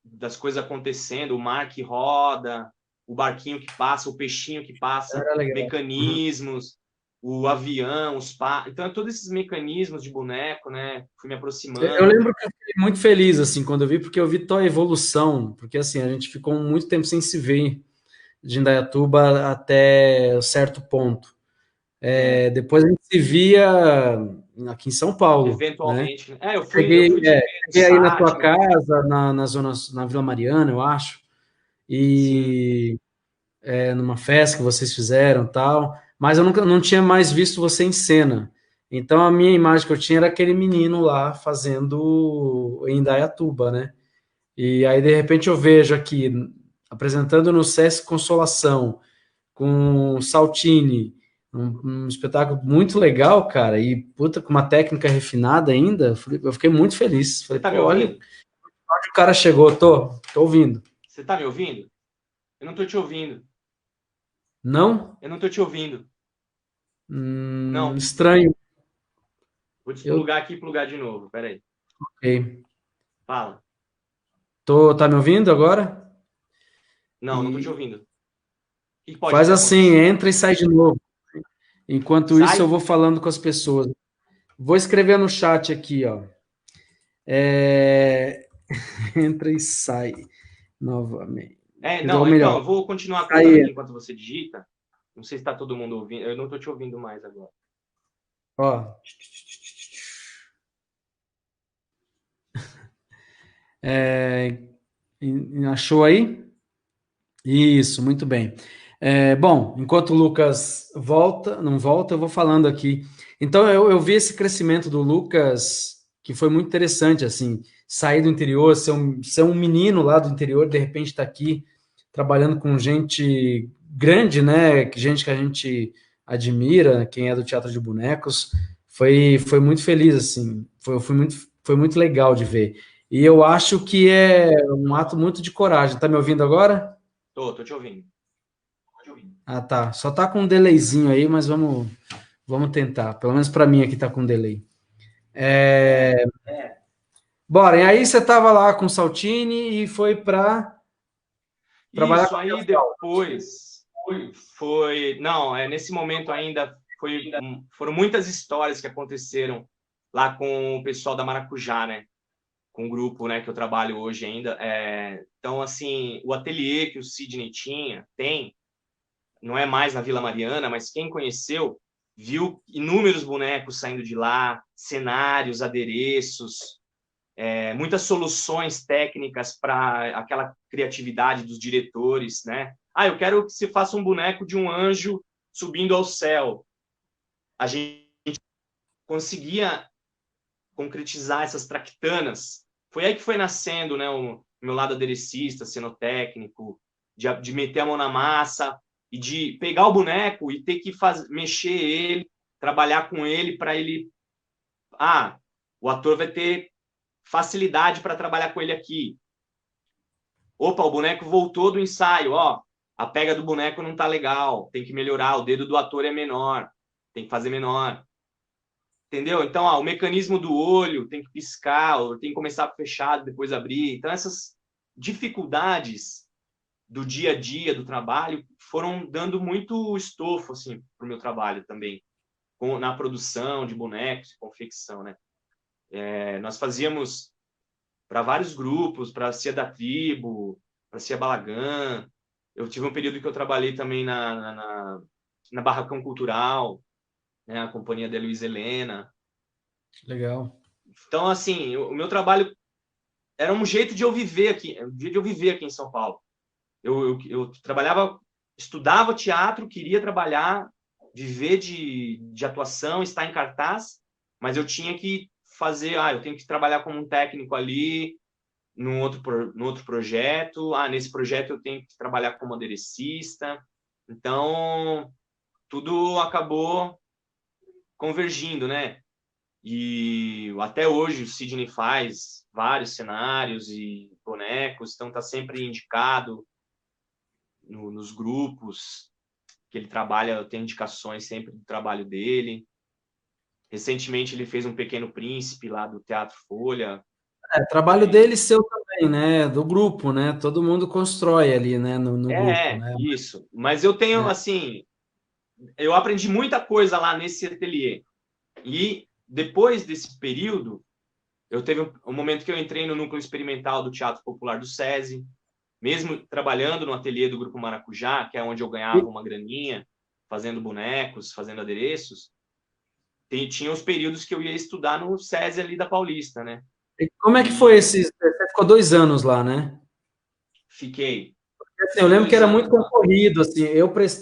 Das coisas acontecendo, o mar que roda, o barquinho que passa, o peixinho que passa, mecanismos, o avião, então todos esses mecanismos de boneco, né? Fui me aproximando. Eu lembro que eu fiquei muito feliz assim quando eu vi, porque eu vi tua evolução, porque assim a gente ficou muito tempo sem se ver de Indaiatuba até certo ponto. Depois a gente se via aqui em São Paulo. Eventualmente. Né? Eu fui cheguei aí na tua casa, na Vila Mariana, eu acho, e numa festa que vocês fizeram tal, mas eu nunca não tinha mais visto você em cena. Então a minha imagem que eu tinha era aquele menino lá fazendo em Indaiatuba, né? E aí de repente eu vejo aqui apresentando no Sesc Consolação com Saltini, um espetáculo muito legal, cara, e puta, com uma técnica refinada ainda, eu fiquei muito feliz. Falei, tá me ouvindo? Onde o cara chegou? Tô ouvindo. Você tá me ouvindo? Eu não tô te ouvindo. Não? Eu não tô te ouvindo. Não. Estranho. Vou desplugar aqui e plugar de novo, peraí. Ok. Fala. Tá me ouvindo agora? Não tô te ouvindo. Faz assim, entra e sai de novo. Enquanto isso, eu vou falando com as pessoas. Vou escrever no chat aqui, ó. entra e sai novamente. Ou Não, então, melhor, eu vou continuar contando sai. aqui enquanto você digita. Não sei se está todo mundo ouvindo. Eu não estou te ouvindo mais agora. Ó. Achou aí? Isso, muito bem. Bom, enquanto o Lucas volta, não volta, eu vou falando aqui. Então, eu vi esse crescimento do Lucas, que foi muito interessante, assim, sair do interior, ser um menino lá do interior, de repente estar aqui trabalhando com gente grande, né? Gente que a gente admira, quem é do Teatro de Bonecos. Foi muito feliz, assim, foi muito legal de ver. E eu acho que é um ato muito de coragem. Tá me ouvindo agora? Tô te ouvindo. Tô te ouvindo. Ah, tá. Só tá com um delayzinho aí, mas vamos tentar. Pelo menos para mim aqui tá com delay. É, Bora, e aí você tava lá com o Saltini e foi para trabalhar isso com aí depois foi. Não, nesse momento ainda foram muitas histórias que aconteceram lá com o pessoal da Maracujá, né? Com o grupo, né, que eu trabalho hoje ainda. Então, assim, o ateliê que o Sidney tem, não é mais na Vila Mariana, mas quem conheceu viu inúmeros bonecos saindo de lá, cenários, adereços, muitas soluções técnicas para aquela criatividade dos diretores, né? Eu quero que se faça um boneco de um anjo subindo ao céu. A gente conseguia concretizar essas traquitanas. Foi aí que foi nascendo, né, o meu lado aderecista, cenotécnico, de meter a mão na massa e de pegar o boneco e ter que mexer ele, trabalhar com ele para ele. O ator vai ter facilidade para trabalhar com ele aqui. Opa, o boneco voltou do ensaio, ó. A pega do boneco não tá legal, tem que melhorar, o dedo do ator é menor, tem que fazer menor. Entendeu? Então, o mecanismo do olho tem que piscar, tem que começar fechado, depois abrir. Então, essas dificuldades do dia a dia do trabalho foram dando muito estofo assim, para o meu trabalho também, na produção de bonecos, confecção. Né? Nós fazíamos para vários grupos, para a Cia da Tribo, para a Cia Balagã. Eu tive um período que eu trabalhei também na Barracão Cultural, né? A companhia da Luiz Helena. legal. Então, assim, o meu trabalho era um jeito de eu viver aqui, um jeito de eu viver aqui em São Paulo. Eu trabalhava, estudava teatro, queria trabalhar, viver de atuação, estar em cartaz, mas eu tinha que fazer, eu tenho que trabalhar como um técnico ali, no outro projeto, nesse projeto eu tenho que trabalhar como aderecista. Então, tudo acabou convergindo, né? E até hoje o Sidney faz vários cenários e bonecos, então está sempre indicado nos grupos que ele trabalha, tem indicações sempre do trabalho dele. Recentemente ele fez um Pequeno Príncipe lá do Teatro Folha. Trabalho dele e seu também, né? Do grupo, né? Todo mundo constrói ali, né? No grupo, né? Isso. Mas eu tenho, assim, eu aprendi muita coisa lá nesse ateliê. E depois desse período, eu teve um momento que eu entrei no núcleo experimental do Teatro Popular do SESI, mesmo trabalhando no ateliê do Grupo Maracujá, que é onde eu ganhava uma graninha, fazendo bonecos, fazendo adereços, tinha os períodos que eu ia estudar no SESI ali da Paulista, né? E como é que foi E esse? Você ficou 2 anos lá, né? Assim, eu fiquei lembro que dois era muito anos lá. concorrido, assim,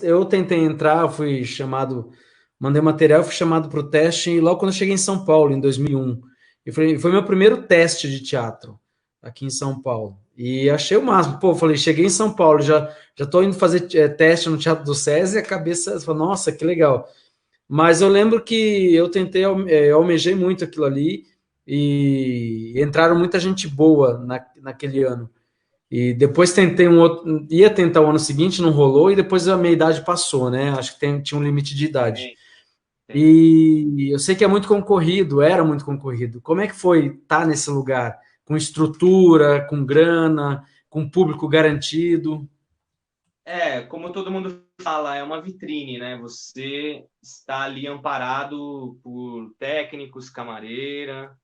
eu tentei entrar, fui chamado, mandei material, fui chamado para o teste e logo quando eu cheguei em São Paulo, em 2001, foi meu primeiro teste de teatro aqui em São Paulo. E achei o máximo. Pô, falei, cheguei em São Paulo, já tô indo fazer teste no Teatro do SESI e a cabeça, falou, nossa, que legal. Mas eu lembro que eu tentei, eu almejei muito aquilo ali e entraram muita gente boa naquele ano. E depois tentei um outro, ia tentar o ano seguinte, não rolou, e depois a minha idade passou, né? Acho que tinha um limite de idade. Tem, tem. E eu sei que é muito concorrido, era muito concorrido. Como é que foi estar nesse lugar? Com estrutura, com grana, com público garantido? Como todo mundo fala, é uma vitrine, né? Você está ali amparado por técnicos, camareira,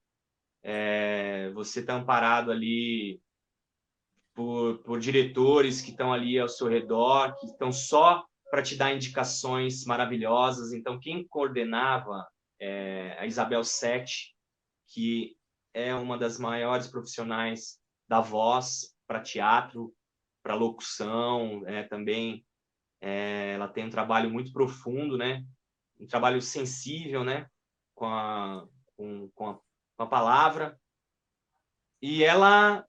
você está amparado ali. por diretores que estão ali ao seu redor, que estão só para te dar indicações maravilhosas. Então, quem coordenava é a Isabel Sete, que é uma das maiores profissionais da voz para teatro, para locução, também ela tem um trabalho muito profundo, né? Um trabalho sensível, né? Com a, com a palavra. E ela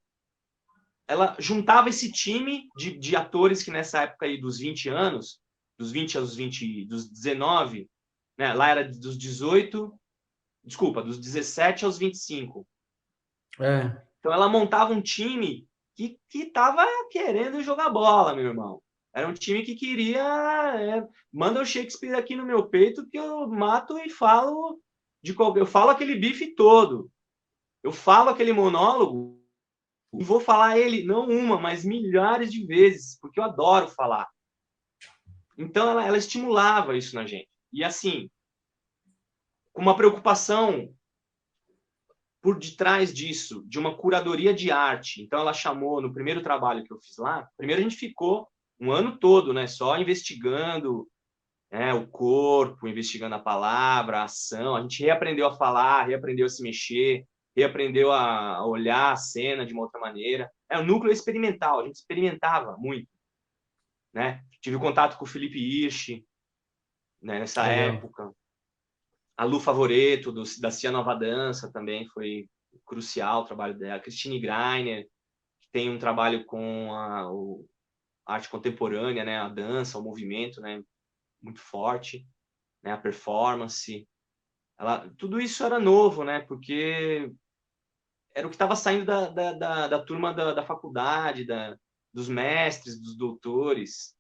juntava esse time de atores que nessa época aí dos 20 anos, dos 20 aos 20, dos 19, né? Lá era dos 18, desculpa, dos 17 aos 25. É. Então ela montava um time que estava querendo jogar bola, meu irmão. Era um time que queria. Manda o Shakespeare aqui no meu peito que eu mato e falo eu falo aquele bife todo. Eu falo aquele monólogo e vou falar ele não uma, mas milhares de vezes, porque eu adoro falar. Então ela estimulava isso na gente. E assim, com uma preocupação por detrás disso, de uma curadoria de arte. Então ela chamou, no primeiro trabalho que eu fiz lá, primeiro a gente ficou um ano todo, né, só investigando o corpo, investigando a palavra, a ação. A gente reaprendeu a falar, reaprendeu a se mexer, reaprendeu a olhar a cena de uma outra maneira. É um núcleo experimental, a gente experimentava muito, né? Tive contato com o Felipe Hirsch, né, nessa Legal. época. A Lu Favoreto, da Cia Nova Dança, também foi crucial o trabalho dela. Christine Greiner, que tem um trabalho com a arte contemporânea, né? A dança, o movimento, né? Muito forte, né? A performance. Tudo isso era novo, né? Porque era o que estava saindo da turma da faculdade, dos mestres, dos doutores.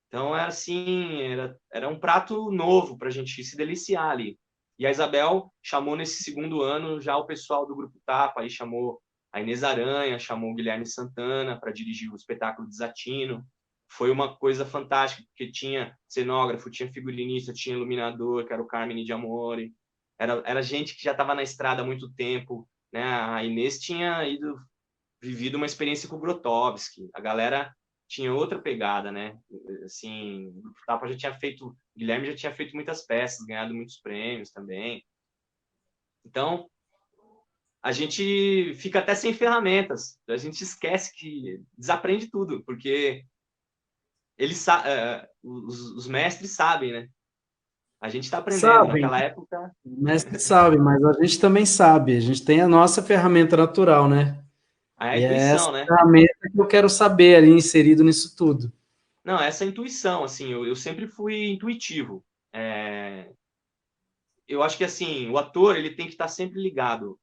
Então, era assim, era um prato novo para a gente se deliciar ali. E a Isabel chamou nesse segundo ano já o pessoal do Grupo Tapa, aí chamou a Inês Aranha, chamou o Guilherme Santana para dirigir o espetáculo Desatino. Foi uma coisa fantástica, porque tinha cenógrafo, tinha figurinista, tinha iluminador, que era o Carmine de Amore. Era gente que já estava na estrada há muito tempo, né? A Inês tinha vivido uma experiência com o Grotowski. A galera tinha outra pegada, né? Assim, o Tapa já tinha feito, o Guilherme já tinha feito muitas peças, ganhado muitos prêmios também. Então, a gente fica até sem ferramentas. A gente esquece que desaprende tudo, porque os mestres sabem, né? A gente está aprendendo. Sabem, Naquela época, o mestre sabe, mas a gente também sabe. A gente tem a nossa ferramenta natural, né? a E é essa intuição, né? ferramenta que eu quero saber ali inserido nisso tudo. Não, essa intuição, assim, eu sempre fui intuitivo. Eu acho que assim o ator ele tem que estar sempre ligado,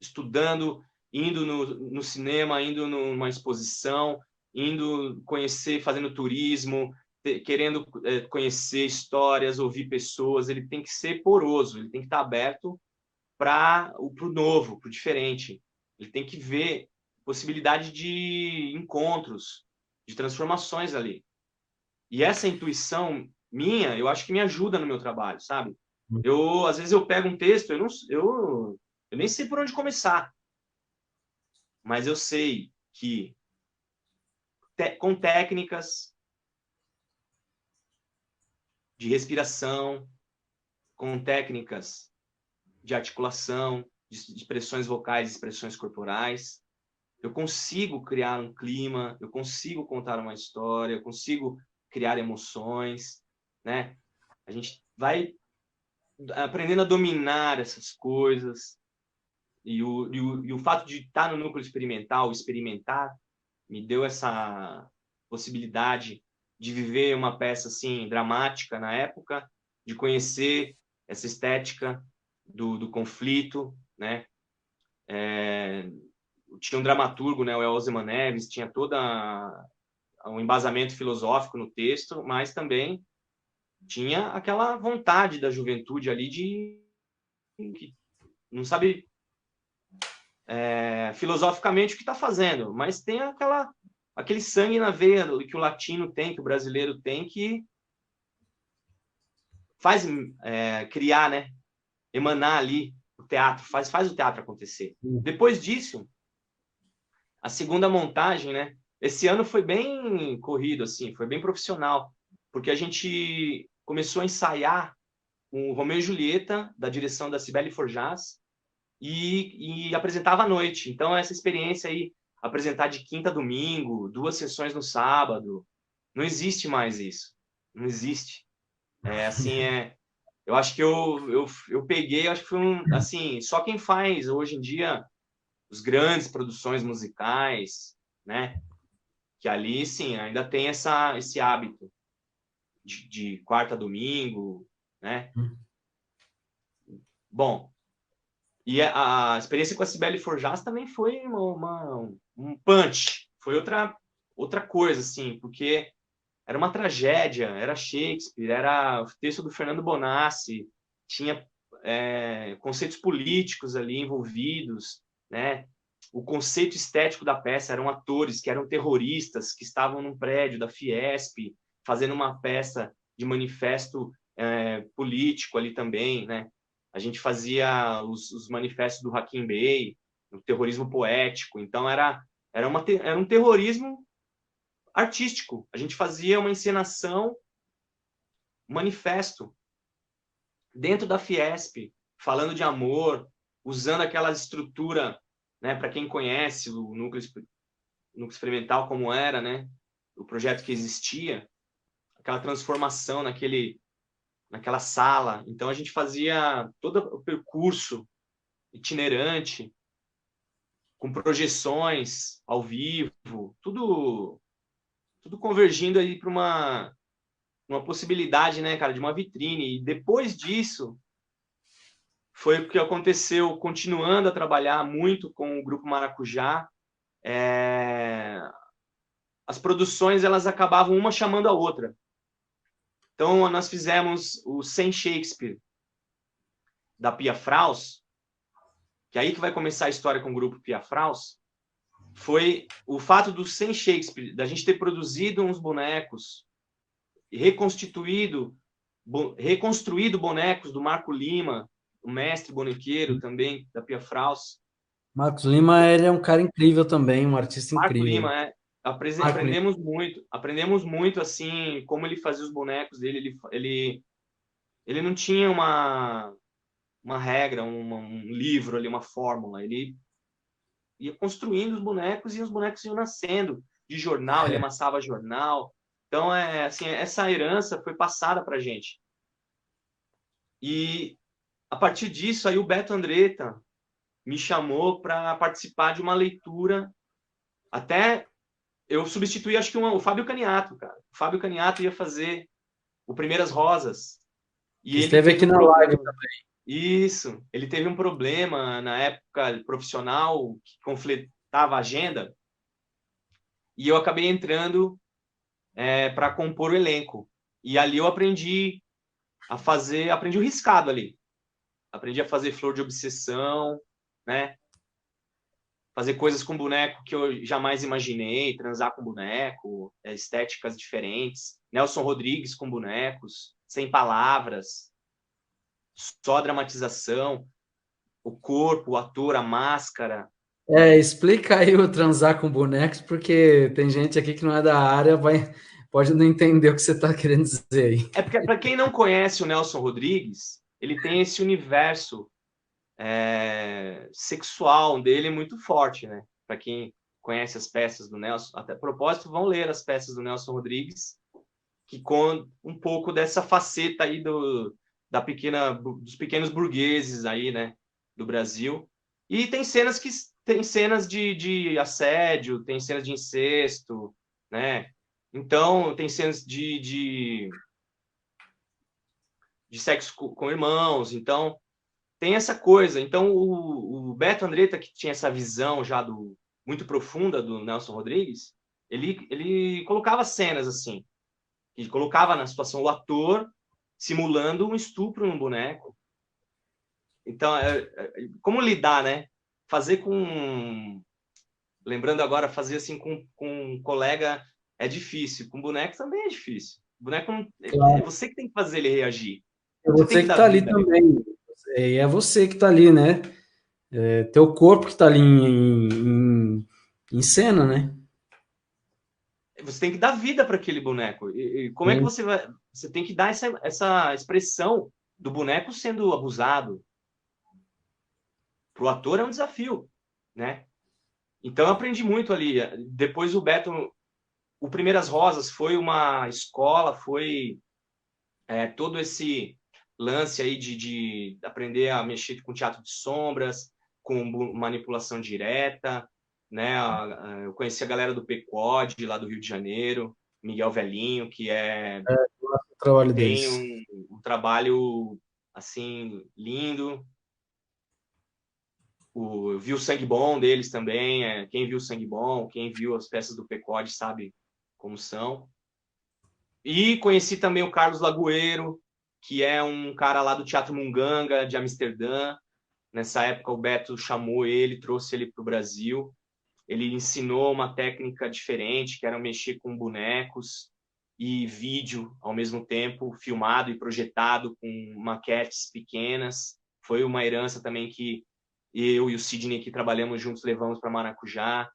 estudando, indo no cinema, indo numa exposição, indo conhecer, fazendo turismo, querendo conhecer histórias, ouvir pessoas. Ele tem que ser poroso, ele tem que estar aberto para o novo, para o diferente. Ele tem que ver possibilidade de encontros, de transformações ali. E essa intuição minha, eu acho que me ajuda no meu trabalho, sabe? Às vezes eu pego um texto, eu nem sei por onde começar, mas eu sei que com técnicas de respiração, com técnicas de articulação, de expressões vocais, expressões corporais, eu consigo criar um clima, eu consigo contar uma história, eu consigo criar emoções, né? A gente vai aprendendo a dominar essas coisas. E o fato de estar no núcleo experimental, experimentar, me deu essa possibilidade de viver uma peça assim dramática na época, de conhecer essa estética do conflito, né? Tinha um dramaturgo, né, o Elzeman Neves, tinha todo um embasamento filosófico no texto, mas também tinha aquela vontade da juventude ali de que não sabe filosoficamente o que está fazendo, mas tem aquele sangue na veia que o latino tem, que o brasileiro tem, que faz criar, né? Emanar ali o teatro, faz o teatro acontecer. Depois disso, a segunda montagem, né? Esse ano foi bem corrido, assim, foi bem profissional, porque a gente começou a ensaiar o Romeu e Julieta, da direção da Cibele Forjás, e apresentava à noite. Então, essa experiência aí, apresentar de quinta a domingo, 2 sessões no sábado, não existe mais isso. Não existe. É assim, eu acho que eu peguei, acho que foi assim, só quem faz hoje em dia os grandes produções musicais, né? Que ali, sim, ainda tem esse hábito de quarta a domingo, né? Bom, e a experiência com a Cibele Forjás também foi um punch, foi outra coisa, assim, porque era uma tragédia, era Shakespeare, era o texto do Fernando Bonassi, tinha conceitos políticos ali envolvidos, né? O conceito estético da peça eram atores que eram terroristas, que estavam num prédio da Fiesp, fazendo uma peça de manifesto político ali também, né? A gente fazia os manifestos do Hakim Bey, o terrorismo poético, então era um terrorismo artístico. A gente fazia uma encenação, um manifesto dentro da Fiesp, falando de amor, usando aquela estrutura, né, para quem conhece o núcleo experimental como era, né, o projeto que existia, aquela transformação naquela sala. Então a gente fazia todo o percurso itinerante, com projeções ao vivo, tudo convergindo aí para uma possibilidade, né, cara, de uma vitrine. E depois disso, foi o que aconteceu, continuando a trabalhar muito com o Grupo Maracujá. As produções, elas acabavam uma chamando a outra. Então, nós fizemos o Sem Shakespeare, da Pia Fraus, que é aí que vai começar a história com o Grupo Pia Fraus, foi o fato do Sem Shakespeare, da gente ter produzido uns bonecos e reconstruído bonecos do Marco Lima, o mestre bonequeiro também, da Pia Fraus. Marcos Lima, ele é um cara incrível também, um artista Marco incrível. Lima, Marco Lima. aprendemos muito, assim, como ele fazia os bonecos dele. Ele não tinha uma regra, um livro ali, uma fórmula. Ele ia construindo os bonecos e os bonecos iam nascendo. De jornal, ele amassava jornal. Então, assim, essa herança foi passada para a gente. E, a partir disso, aí o Beto Andretta me chamou para participar de uma leitura. Até eu substituí, acho que o Fábio Caniato, cara. O Fábio Caniato ia fazer o Primeiras Rosas. E Que ele esteve teve aqui um na live problema. também. Isso. Ele teve um problema na época profissional que conflitava a agenda. E eu acabei entrando para compor o elenco. E ali eu aprendi o riscado ali. Aprendi a fazer flor de obsessão, né? Fazer coisas com boneco que eu jamais imaginei, transar com boneco, estéticas diferentes. Nelson Rodrigues com bonecos, sem palavras, só dramatização, o corpo, o ator, a máscara. Explica aí o transar com bonecos, porque tem gente aqui que não é da área, pode não entender o que você está querendo dizer aí. É porque, para quem não conhece o Nelson Rodrigues, ele tem esse universo sexual dele muito forte, né? Para quem conhece as peças do Nelson, até a propósito, vão ler as peças do Nelson Rodrigues, que conta um pouco dessa faceta aí dos pequenos burgueses aí, né, do Brasil. E tem cenas de assédio, tem cenas de incesto, né? Então, tem cenas de sexo com irmãos. Então, tem essa coisa. Então, o Beto Andretta, que tinha essa visão já muito profunda do Nelson Rodrigues, ele colocava cenas assim. Ele colocava na situação o ator simulando um estupro num boneco. Então, como lidar, né? Fazer com... Lembrando agora, fazer assim com um colega é difícil. Com boneco também é difícil. O boneco é Claro. você que tem que fazer ele reagir. É Você tem você que que dar está ali vida a ele. também. É você que está ali, né? Teu corpo que está ali em cena, né? Você tem que dar vida para aquele boneco. E como é que você vai... Você tem que dar essa expressão do boneco sendo abusado. Para o ator é um desafio, né? Então eu aprendi muito ali. Depois o Beto, o Primeiras Rosas foi uma escola, foi todo esse lance aí de aprender a mexer com teatro de sombras, com manipulação direta, né? Eu conheci a galera do PCOD, lá do Rio de Janeiro, Miguel Velhinho, que O trabalho tem deles. um trabalho assim lindo. Vi o Sangue Bom deles também. Quem viu o Sangue Bom, quem viu as peças do PCOD sabe como são. E conheci também o Carlos Lagoeiro, que é um cara lá do Teatro Munganga, de Amsterdã. Nessa época, o Beto chamou ele, trouxe ele para o Brasil. Ele ensinou uma técnica diferente, que era mexer com bonecos e vídeo ao mesmo tempo, filmado e projetado com maquetes pequenas. Foi uma herança também que eu e o Sidney que trabalhamos juntos levamos para Maracujá,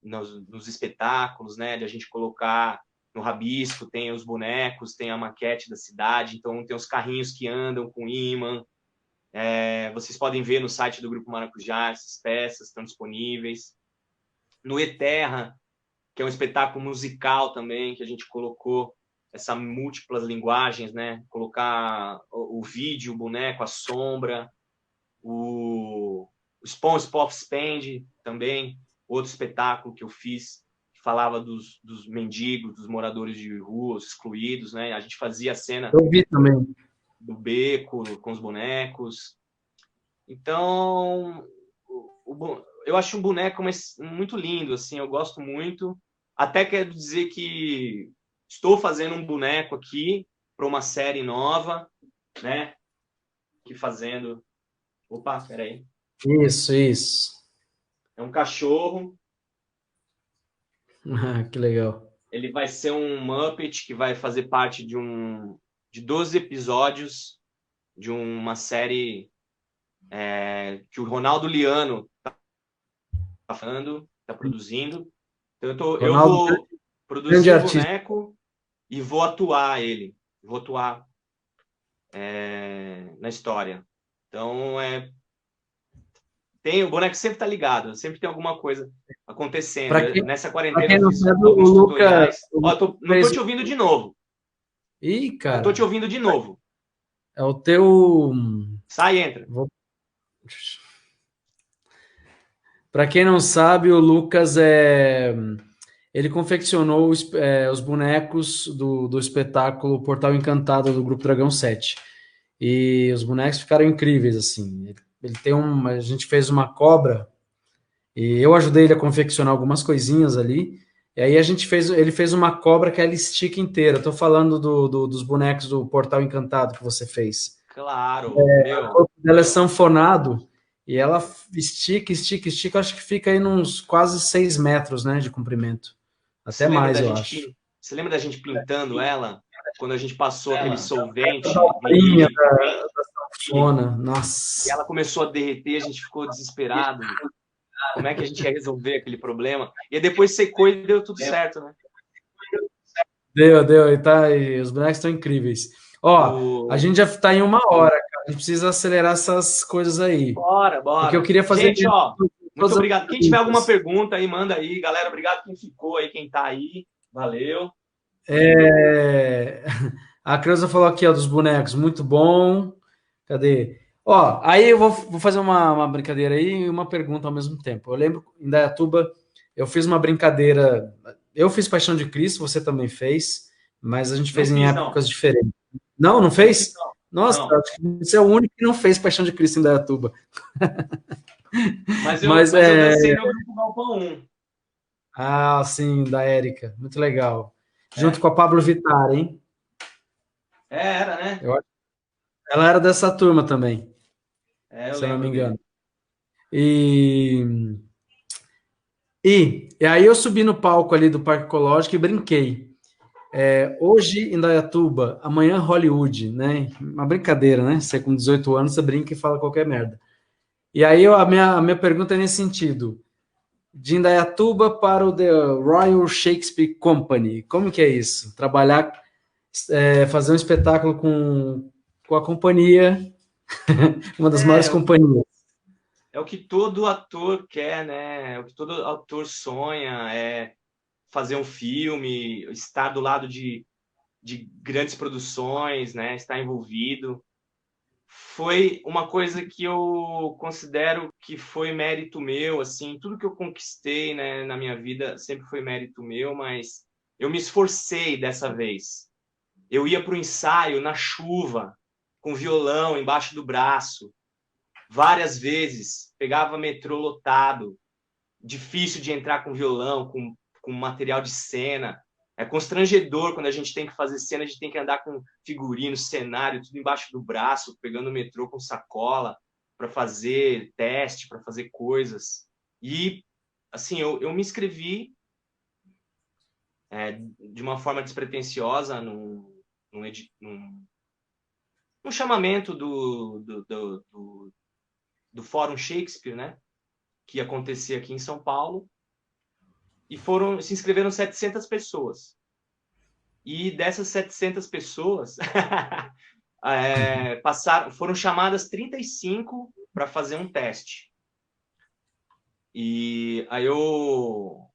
nos espetáculos, né? De a gente colocar no rabisco, tem os bonecos, tem a maquete da cidade, então tem os carrinhos que andam com imã. Vocês podem ver no site do Grupo Maracujá, essas peças estão disponíveis. No Eterra, que é um espetáculo musical também, que a gente colocou essas múltiplas linguagens, né? Colocar o vídeo, o boneco, a sombra, o SpongeBob Spend também, outro espetáculo que eu fiz, que falava dos mendigos, dos moradores de rua, os excluídos, né? A gente fazia a cena Eu vi também. do beco com os bonecos. Então, eu acho um boneco muito lindo, assim, eu gosto muito. Até quero dizer que estou fazendo um boneco aqui para uma série nova, né? Aqui fazendo... Opa, peraí. Isso. É um cachorro. Que legal. Ele vai ser um Muppet que vai fazer parte de 12 episódios de uma série que o Ronaldo Liano está produzindo. Então eu Ronaldo, vou grande produzir o artista. boneco e vou atuar ele. Vou atuar na história. Então, o boneco sempre está ligado, sempre tem alguma coisa acontecendo. Nessa Pra quarentena quem eu não fiz sabe, o alguns Lucas, tutoriais. Ó, não estou te ouvindo de novo. Ih, Não estou te cara, ouvindo de novo. é o teu... Sai e entra. Para quem não sabe, o Lucas ele confeccionou os bonecos do espetáculo Portal Encantado do Grupo Dragão 7. E os bonecos ficaram incríveis, assim. Ele tem a gente fez uma cobra e eu ajudei ele a confeccionar algumas coisinhas ali. E aí ele fez uma cobra que ela estica inteira. Estou falando dos bonecos do Portal Encantado que você fez. Claro, O corpo dela é sanfonado e ela estica, acho que fica aí uns quase 6 metros, né, de comprimento. Até mais, eu acho. Você lembra da gente pintando ela? Quando a gente passou aquele solvente Farinha vinílico da sanfona, nossa. e ela começou a derreter, a gente ficou desesperado. Como é que a gente ia resolver aquele problema? E depois secou e deu tudo certo, né? Deu, e os bonecos estão incríveis. Ó, a gente já está em 1 hora, cara. A gente precisa acelerar essas coisas aí. Bora. Porque eu queria fazer. Gente, ó, muito obrigado. Quem tiver alguma pergunta aí, manda aí. Galera, obrigado quem ficou aí, quem tá aí. Valeu. A Creuza falou aqui, ó, dos bonecos. Muito bom. Cadê? Ó, aí eu vou fazer uma brincadeira aí e uma pergunta ao mesmo tempo. Eu lembro, em Dayatuba, eu fiz uma brincadeira. Eu fiz Paixão de Cristo, você também fez, mas a gente fez em épocas diferentes. Não fez? Nossa, acho que você é o único que não fez Paixão de Cristo em Dayatuba. Mas eu dancei no grupo Galpão 1. Ah, sim, da Érica. Muito legal. Junto com a Pablo Vittar, hein? Era, né? Ela era dessa turma também, se eu não me engano. E aí eu subi no palco ali do Parque Ecológico e brinquei. Hoje em Dayatuba, amanhã Hollywood, né? Uma brincadeira, né? Você com 18 anos, você brinca e fala qualquer merda. E aí a minha pergunta é nesse sentido. de Indaiatuba para o The Royal Shakespeare Company. Como que é isso? Trabalhar, fazer um espetáculo com a companhia, uma das maiores É, companhias. é o que todo ator quer, né? É o que todo ator sonha, é fazer um filme, estar do lado de grandes produções, né? Estar envolvido. Foi uma coisa que eu considero que foi mérito meu, assim, tudo que eu conquistei, né, na minha vida sempre foi mérito meu, mas eu me esforcei dessa vez. Eu ia para o ensaio na chuva, com violão embaixo do braço, várias vezes, pegava metrô lotado, difícil de entrar com violão, com material de cena. É constrangedor quando a gente tem que fazer cena, a gente tem que andar com figurino, cenário, tudo embaixo do braço, pegando o metrô com sacola para fazer teste, para fazer coisas. E, assim, eu me inscrevi de uma forma despretensiosa num chamamento do Fórum Shakespeare, né? Que ia acontecer aqui em São Paulo. E se inscreveram 700 pessoas. E dessas 700 pessoas, foram chamadas 35 para fazer um teste. E aí eu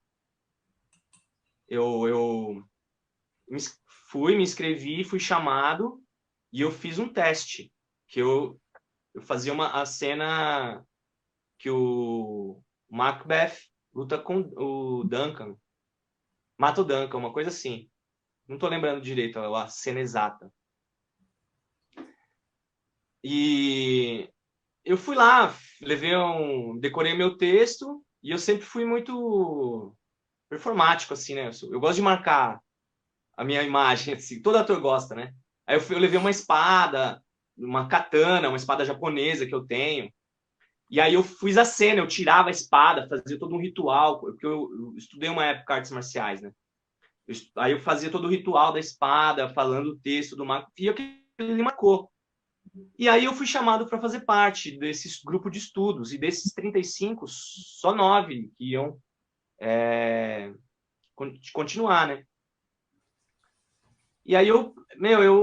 me inscrevi, fui chamado e eu fiz um teste. Que eu fazia a cena que o Macbeth luta com o Duncan. Mata o Duncan, uma coisa assim. Não tô lembrando direito a cena exata. E eu fui lá, decorei meu texto e eu sempre fui muito performático, assim, né? Eu gosto de marcar a minha imagem, assim, todo ator gosta, né? Aí eu levei uma espada, uma katana, uma espada japonesa que eu tenho. E aí eu fiz a cena, eu tirava a espada, fazia todo um ritual, porque eu estudei uma época artes marciais, né? Aí eu fazia todo o ritual da espada, falando o texto do Marco, e aquilo me marcou. E aí eu fui chamado para fazer parte desse grupo de estudos, e desses 35, só 9 que iam continuar, né? E aí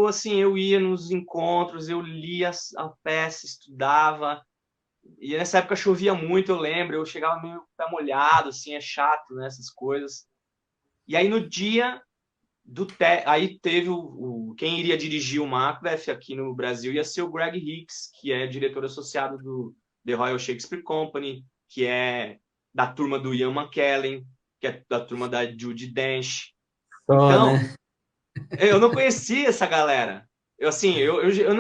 assim, eu ia nos encontros, eu lia a peça, estudava, e nessa época chovia muito, eu lembro, eu chegava meio pé molhado, assim, é chato, né, essas coisas. E aí no dia aí teve quem iria dirigir o Macbeth aqui no Brasil ia ser o Greg Hicks, que é diretor associado do The Royal Shakespeare Company, que é da turma do Ian McKellen, que é da turma da Judi Dench. Só, Então, né? eu não conhecia essa galera. Eu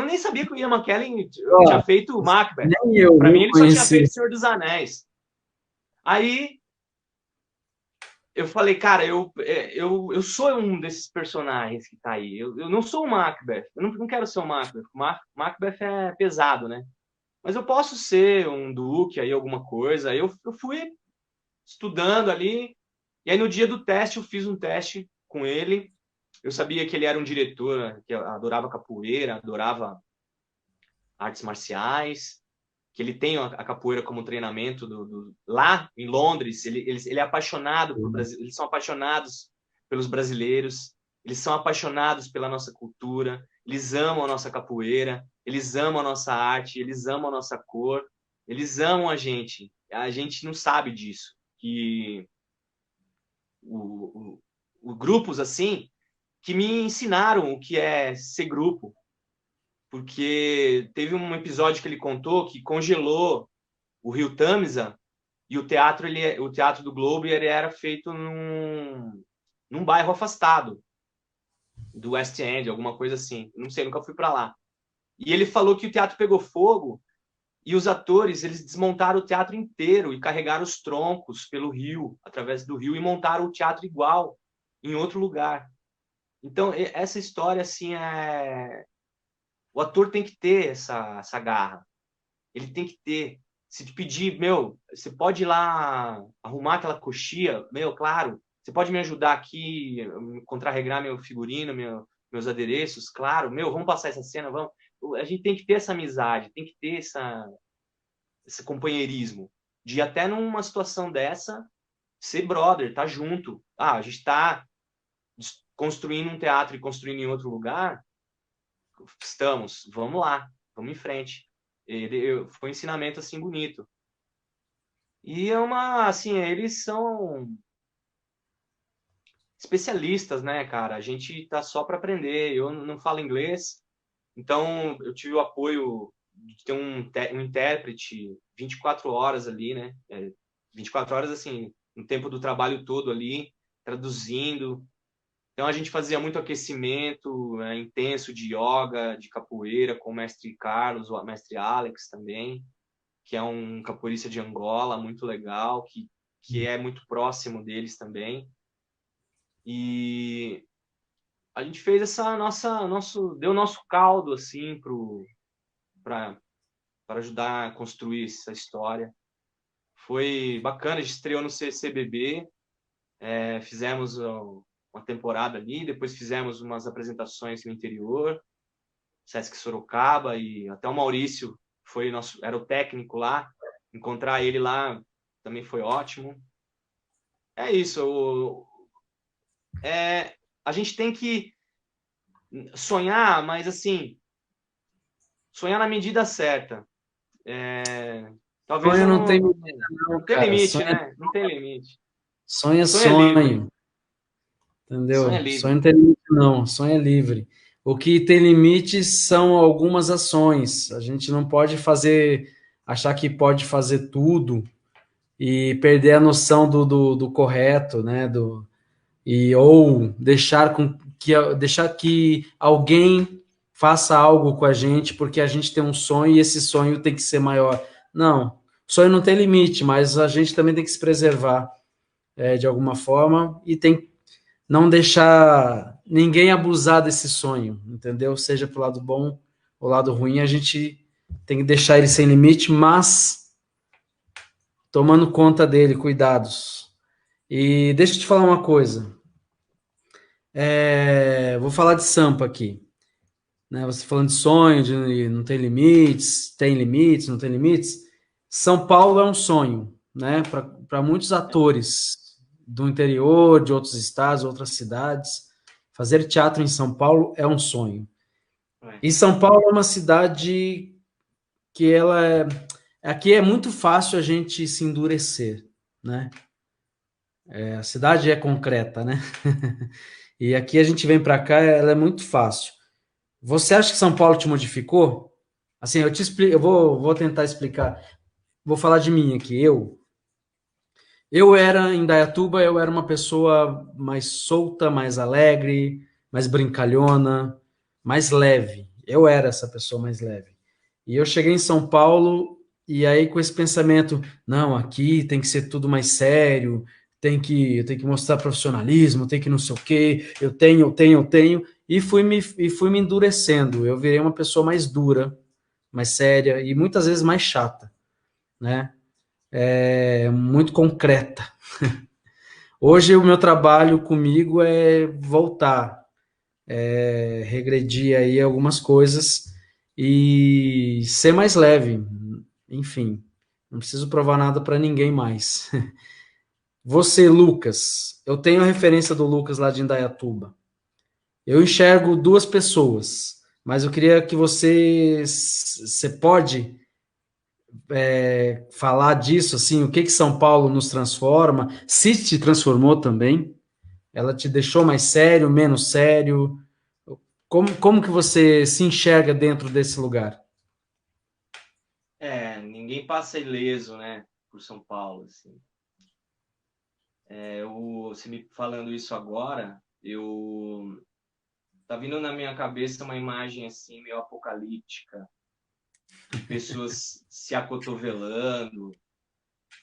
nem sabia que o Ian McKellen tinha Ó, feito o Macbeth. nem eu, Para mim, viu, ele só tinha conheci. feito Senhor dos Anéis. Aí eu falei, cara, eu sou um desses personagens que tá aí. Eu não sou o Macbeth. Eu não quero ser o Macbeth. Macbeth é pesado, né? Mas eu posso ser um duque aí, alguma coisa. Aí eu fui estudando ali. E aí no dia do teste, eu fiz um teste com ele. Eu sabia que ele era um diretor que adorava capoeira, adorava artes marciais, que ele tem a capoeira como treinamento lá em Londres. Ele é apaixonado por Brasil, eles são apaixonados pelos brasileiros, eles são apaixonados pela nossa cultura, eles amam a nossa capoeira, eles amam a nossa arte, eles amam a nossa cor, eles amam a gente. A gente não sabe disso, que o grupos assim que me ensinaram o que é ser grupo, porque teve um episódio que ele contou que congelou o Rio Tamisa e o teatro do Globo ele era feito num bairro afastado do West End, alguma coisa assim. Não sei, nunca fui para lá. E ele falou que o teatro pegou fogo e os atores eles desmontaram o teatro inteiro e carregaram os troncos pelo rio, através do rio e montaram o teatro igual em outro lugar. Então essa história assim o ator tem que ter essa garra. Ele tem que ter. Se te pedir, meu, você pode ir lá arrumar aquela coxia? Meu, claro. Você pode me ajudar aqui, contrarregrar meu figurino, meus adereços? Claro. Meu, vamos passar essa cena, vamos. A gente tem que ter essa amizade, tem que ter esse companheirismo. De até numa situação dessa, ser brother, tá junto. Ah, a gente está construindo um teatro e construindo em outro lugar, estamos, vamos lá, vamos em frente. Foi um ensinamento assim bonito. E é uma, assim, eles são especialistas, né, cara? A gente tá só para aprender. Eu não falo inglês, então eu tive o apoio de ter um intérprete 24 horas ali, né? 24 horas, assim, no tempo do trabalho todo ali, traduzindo. Então a gente fazia muito aquecimento intenso de yoga, de capoeira com o mestre Carlos, o mestre Alex também, que é um capoeirista de Angola, muito legal, que é muito próximo deles também. E a gente fez essa deu nosso caldo assim para ajudar a construir essa história. Foi bacana, a gente estreou no CCBB, fizemos uma temporada ali, depois fizemos umas apresentações no interior, Sesc Sorocaba, e até o Maurício era o técnico lá, encontrar ele lá também foi ótimo. É isso, a gente tem que sonhar, mas assim, sonhar na medida certa. Talvez Sonho não tem não, medida, não, não tem cara. limite, né? Não tem limite. Sonho é Sonho é livre. sonho, Sonho é entendeu? Sonho livre. não tem limite, não. Sonho é livre. O que tem limite são algumas ações. A gente não pode achar que pode fazer tudo e perder a noção do correto, né? Ou deixar que alguém faça algo com a gente porque a gente tem um sonho e esse sonho tem que ser maior. Não, sonho não tem limite, mas a gente também tem que se preservar de alguma forma e tem não deixar ninguém abusar desse sonho, entendeu? Seja pro lado bom ou lado ruim, a gente tem que deixar ele sem limite, mas tomando conta dele, cuidados. E deixa eu te falar uma coisa. Vou falar de Sampa aqui, né? Você falando de sonho, de não tem limites, não tem limites. São Paulo é um sonho, né? Para muitos atores do interior, de outros estados, outras cidades, fazer teatro em São Paulo é um sonho. É. E São Paulo é uma cidade que aqui é muito fácil a gente se endurecer, né? A cidade é concreta, né? E aqui a gente vem para cá, ela é muito fácil. Você acha que São Paulo te modificou? Assim, eu te explico, vou tentar explicar. Vou falar de mim aqui. Eu era em Dayatuba, eu era uma pessoa mais solta, mais alegre, mais brincalhona, mais leve. Eu era essa pessoa mais leve. E eu cheguei em São Paulo e aí com esse pensamento, não, aqui tem que ser tudo mais sério, eu tenho que mostrar profissionalismo, tem que não sei o quê, eu tenho, e fui me endurecendo. Eu virei uma pessoa mais dura, mais séria e muitas vezes mais chata, né? Muito concreta. Hoje o meu trabalho comigo é voltar, regredir aí algumas coisas e ser mais leve. Enfim, não preciso provar nada para ninguém mais. Você, Lucas, eu tenho a referência do Lucas lá de Indaiatuba. Eu enxergo duas pessoas, mas eu queria que você pode falar disso, assim, o que que São Paulo nos transforma, se te transformou também, ela te deixou mais sério, menos sério, como que você se enxerga dentro desse lugar? Ninguém passa ileso, né, por São Paulo, assim. Você me falando isso agora, tá vindo na minha cabeça uma imagem assim meio apocalíptica, de pessoas se acotovelando,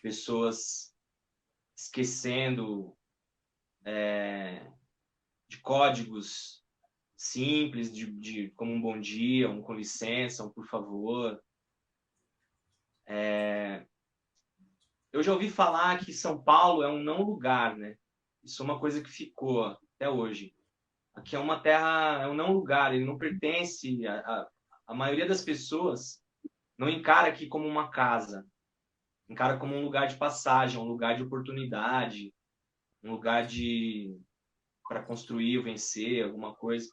pessoas esquecendo de códigos simples, como um bom dia, um com licença, um por favor. Eu já ouvi falar que São Paulo é um não lugar, né? Isso é uma coisa que ficou até hoje. Aqui é uma terra, é um não lugar, ele não pertence a maioria das pessoas não encara aqui como uma casa. encara como um lugar de passagem, um lugar de oportunidade, um lugar de para construir ou vencer alguma coisa.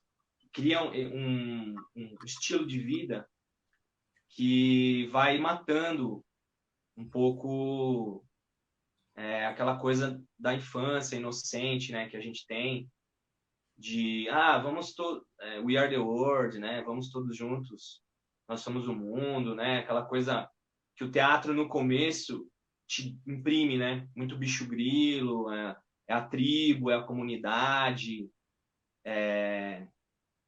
Cria um estilo de vida que vai matando um pouco aquela coisa da infância inocente, né, que a gente tem de vamos todos, we are the world, né, vamos todos juntos, nós somos o mundo, né, aquela coisa que o teatro no começo te imprime, né, muito bicho grilo, é a tribo, é a comunidade,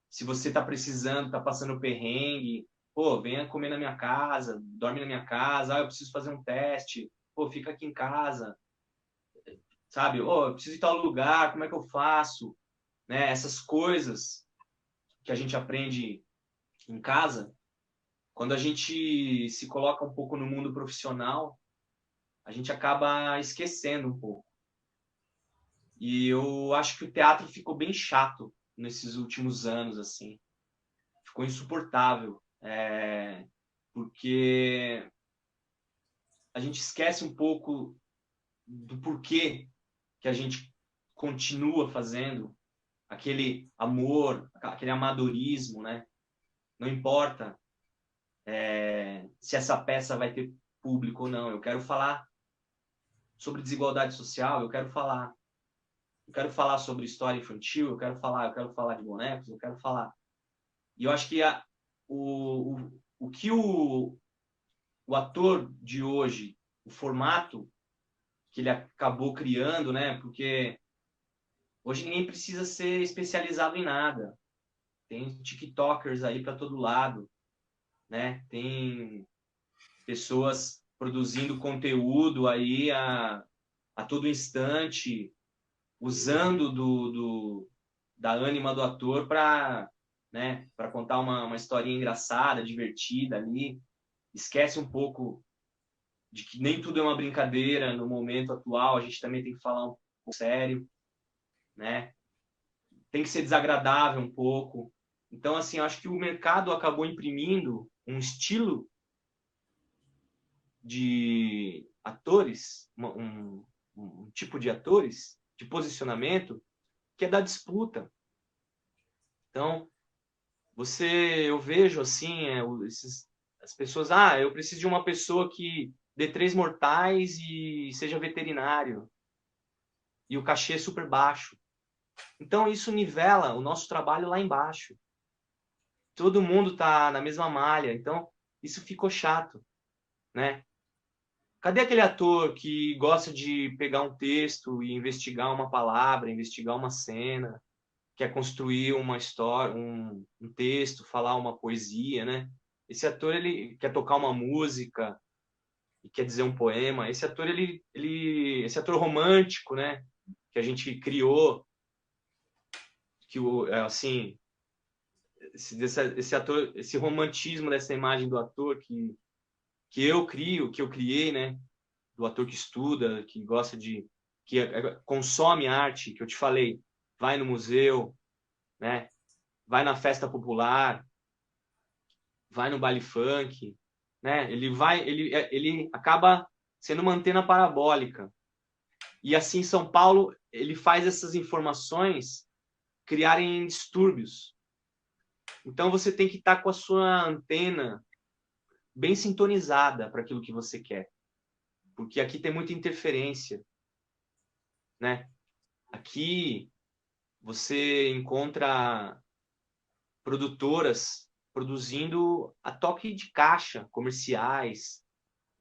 se você está precisando, está passando perrengue, pô, venha comer na minha casa, dorme na minha casa, eu preciso fazer um teste, pô, fica aqui em casa, sabe? Oh, eu preciso ir a tal lugar, como é que eu faço? Né? Essas coisas que a gente aprende em casa, quando a gente se coloca um pouco no mundo profissional, a gente acaba esquecendo um pouco. E eu acho que o teatro ficou bem chato nesses últimos anos, assim. Ficou insuportável. Porque a gente esquece um pouco do porquê que a gente continua fazendo aquele amor, aquele amadorismo, né? Não importa se essa peça vai ter público ou não. Eu quero falar sobre desigualdade social, eu quero falar sobre história infantil, eu quero falar de bonecos, eu quero falar. E eu acho que o que o ator de hoje, o formato que ele acabou criando, né? Porque hoje ninguém precisa ser especializado em nada. Tem TikTokers aí para todo lado, né? Tem pessoas produzindo conteúdo aí a todo instante, usando da ânima do ator para, né, para contar uma historinha engraçada, divertida ali. Esquece um pouco de que nem tudo é uma brincadeira no momento atual, a gente também tem que falar um pouco sério, né? Tem que ser desagradável um pouco. Então, assim, eu acho que o mercado acabou imprimindo um estilo de atores, um tipo de atores, de posicionamento, que é da disputa. Então, eu vejo assim, as pessoas, eu preciso de uma pessoa que dê 3 mortais e seja veterinário, e o cachê é super baixo. Então, isso nivela o nosso trabalho lá embaixo. Todo mundo está na mesma malha, então isso ficou chato, né? Cadê aquele ator que gosta de pegar um texto e investigar uma palavra, investigar uma cena, quer construir uma história, um texto, falar uma poesia, né? Esse ator, ele quer tocar uma música e quer dizer um poema. Esse ator, esse ator romântico, né? Que a gente criou, que assim, esse ator, esse romantismo dessa imagem do ator que eu crio, que eu criei, né? Do ator que estuda, que gosta que consome arte, que eu te falei, vai no museu, né? Vai na festa popular, vai no baile funk, né? Ele acaba sendo uma antena parabólica. E assim, São Paulo, ele faz essas informações criarem distúrbios. Então você tem que estar com a sua antena bem sintonizada para aquilo que você quer. Porque aqui tem muita interferência, né? Aqui você encontra produtoras produzindo a toque de caixa, comerciais,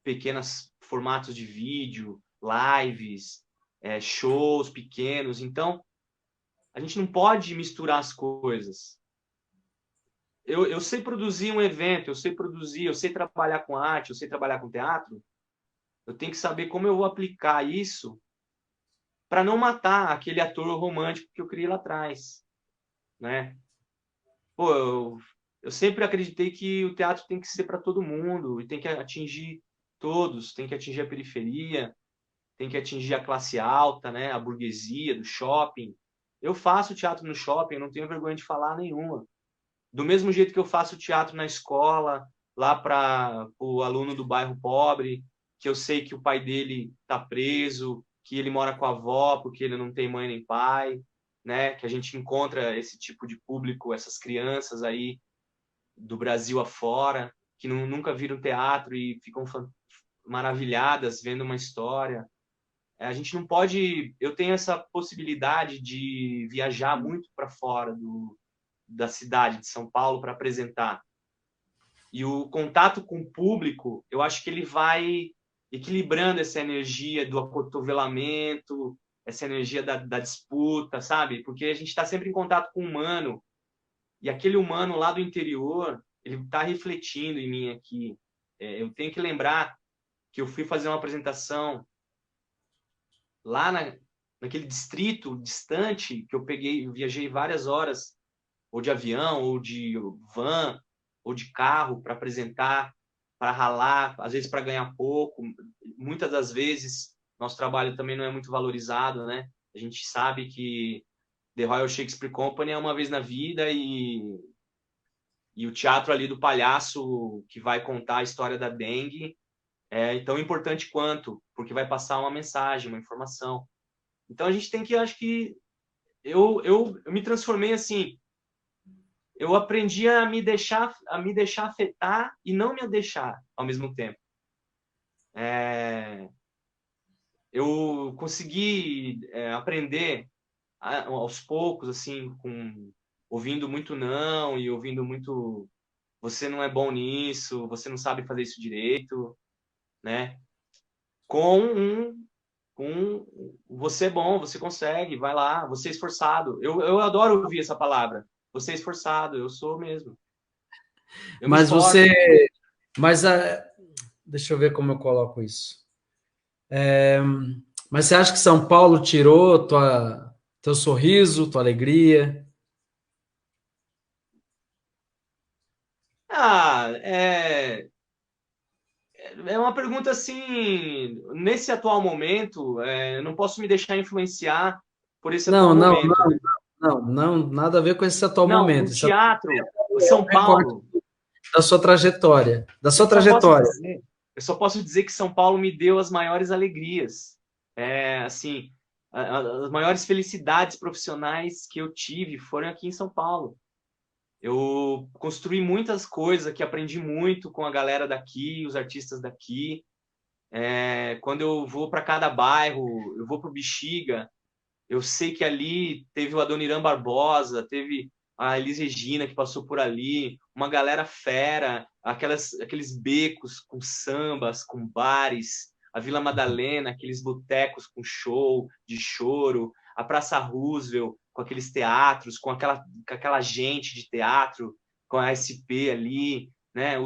pequenos formatos de vídeo, lives, shows pequenos. Então, a gente não pode misturar as coisas. Eu sei produzir um evento, eu sei trabalhar com arte, eu sei trabalhar com teatro. Eu tenho que saber como eu vou aplicar isso para não matar aquele ator romântico que eu criei lá atrás, né? Pô, eu sempre acreditei que o teatro tem que ser para todo mundo e tem que atingir todos, tem que atingir a periferia, tem que atingir a classe alta, né? A burguesia do shopping. Eu faço teatro no shopping, não tenho vergonha de falar nenhuma. Do mesmo jeito que eu faço teatro na escola, lá para o aluno do bairro pobre. que eu sei que o pai dele está preso, que ele mora com a avó porque ele não tem mãe nem pai, né? Que a gente encontra esse tipo de público, essas crianças aí do Brasil afora, que nunca viram teatro e ficam maravilhadas vendo uma história. A gente não pode. Eu tenho essa possibilidade de viajar muito para fora da cidade de São Paulo para apresentar. E o contato com o público, eu acho que ele vai equilibrando essa energia do acotovelamento, essa energia da disputa, sabe? Porque a gente está sempre em contato com o humano, e aquele humano lá do interior, ele está refletindo em mim aqui. Eu tenho que lembrar que eu fui fazer uma apresentação lá naquele distrito distante, que eu viajei várias horas, ou de avião, ou de van, ou de carro para apresentar, para ralar, às vezes para ganhar pouco. Muitas das vezes, nosso trabalho também não é muito valorizado, né? A gente sabe que The Royal Shakespeare Company é uma vez na vida e o teatro ali do palhaço que vai contar a história da dengue é tão importante quanto, porque vai passar uma mensagem, uma informação. Então a gente tem que, acho que eu me transformei assim, eu aprendi a me deixar afetar e não me deixar ao mesmo tempo. Eu consegui aprender aos poucos, assim, ouvindo muito não e ouvindo muito você não é bom nisso, você não sabe fazer isso direito, né? Com você é bom, você consegue, vai lá, você é esforçado. Eu adoro ouvir essa palavra. Você é esforçado, eu sou mesmo. Eu me Mas esforço. você. Mas deixa eu ver como eu coloco isso. Mas você acha que São Paulo tirou teu sorriso, tua alegria? Ah, é uma pergunta assim, nesse atual momento, eu não posso me deixar influenciar por esse atual Não, não, momento, né? não, não, nada a ver com esse atual Não, momento. o Esse atual teatro, o momento é um São recorte Paulo, da sua trajetória, da eu sua só posso trajetória. dizer, eu só posso dizer que São Paulo me deu as maiores alegrias, assim, as maiores felicidades profissionais que eu tive foram aqui em São Paulo. Eu construí muitas coisas, que aprendi muito com a galera daqui, os artistas daqui. Quando eu vou para cada bairro, eu vou para o Bexiga, eu sei que ali teve o Adoniran Barbosa, teve a Elis Regina que passou por ali, uma galera fera, aqueles becos com sambas, com bares, a Vila Madalena, aqueles botecos com show, de choro, a Praça Roosevelt com aqueles teatros, com aquela gente de teatro, com a SP ali, né?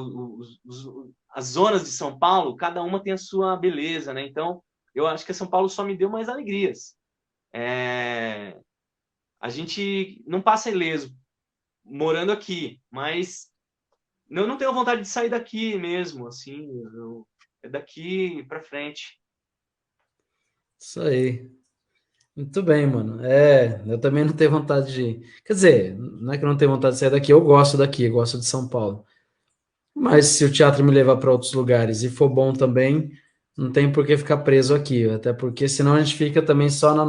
As zonas de São Paulo, cada uma tem a sua beleza, né? Então, eu acho que São Paulo só me deu mais alegrias. A gente não passa ileso morando aqui, mas eu não tenho vontade de sair daqui mesmo, assim, é daqui para frente. Isso aí. Muito bem, mano. Eu também não tenho vontade de. Quer dizer, não é que eu não tenho vontade de sair daqui, eu gosto daqui, eu gosto de São Paulo. Mas se o teatro me levar para outros lugares e for bom também, não tem por que ficar preso aqui, até porque senão a gente fica também só na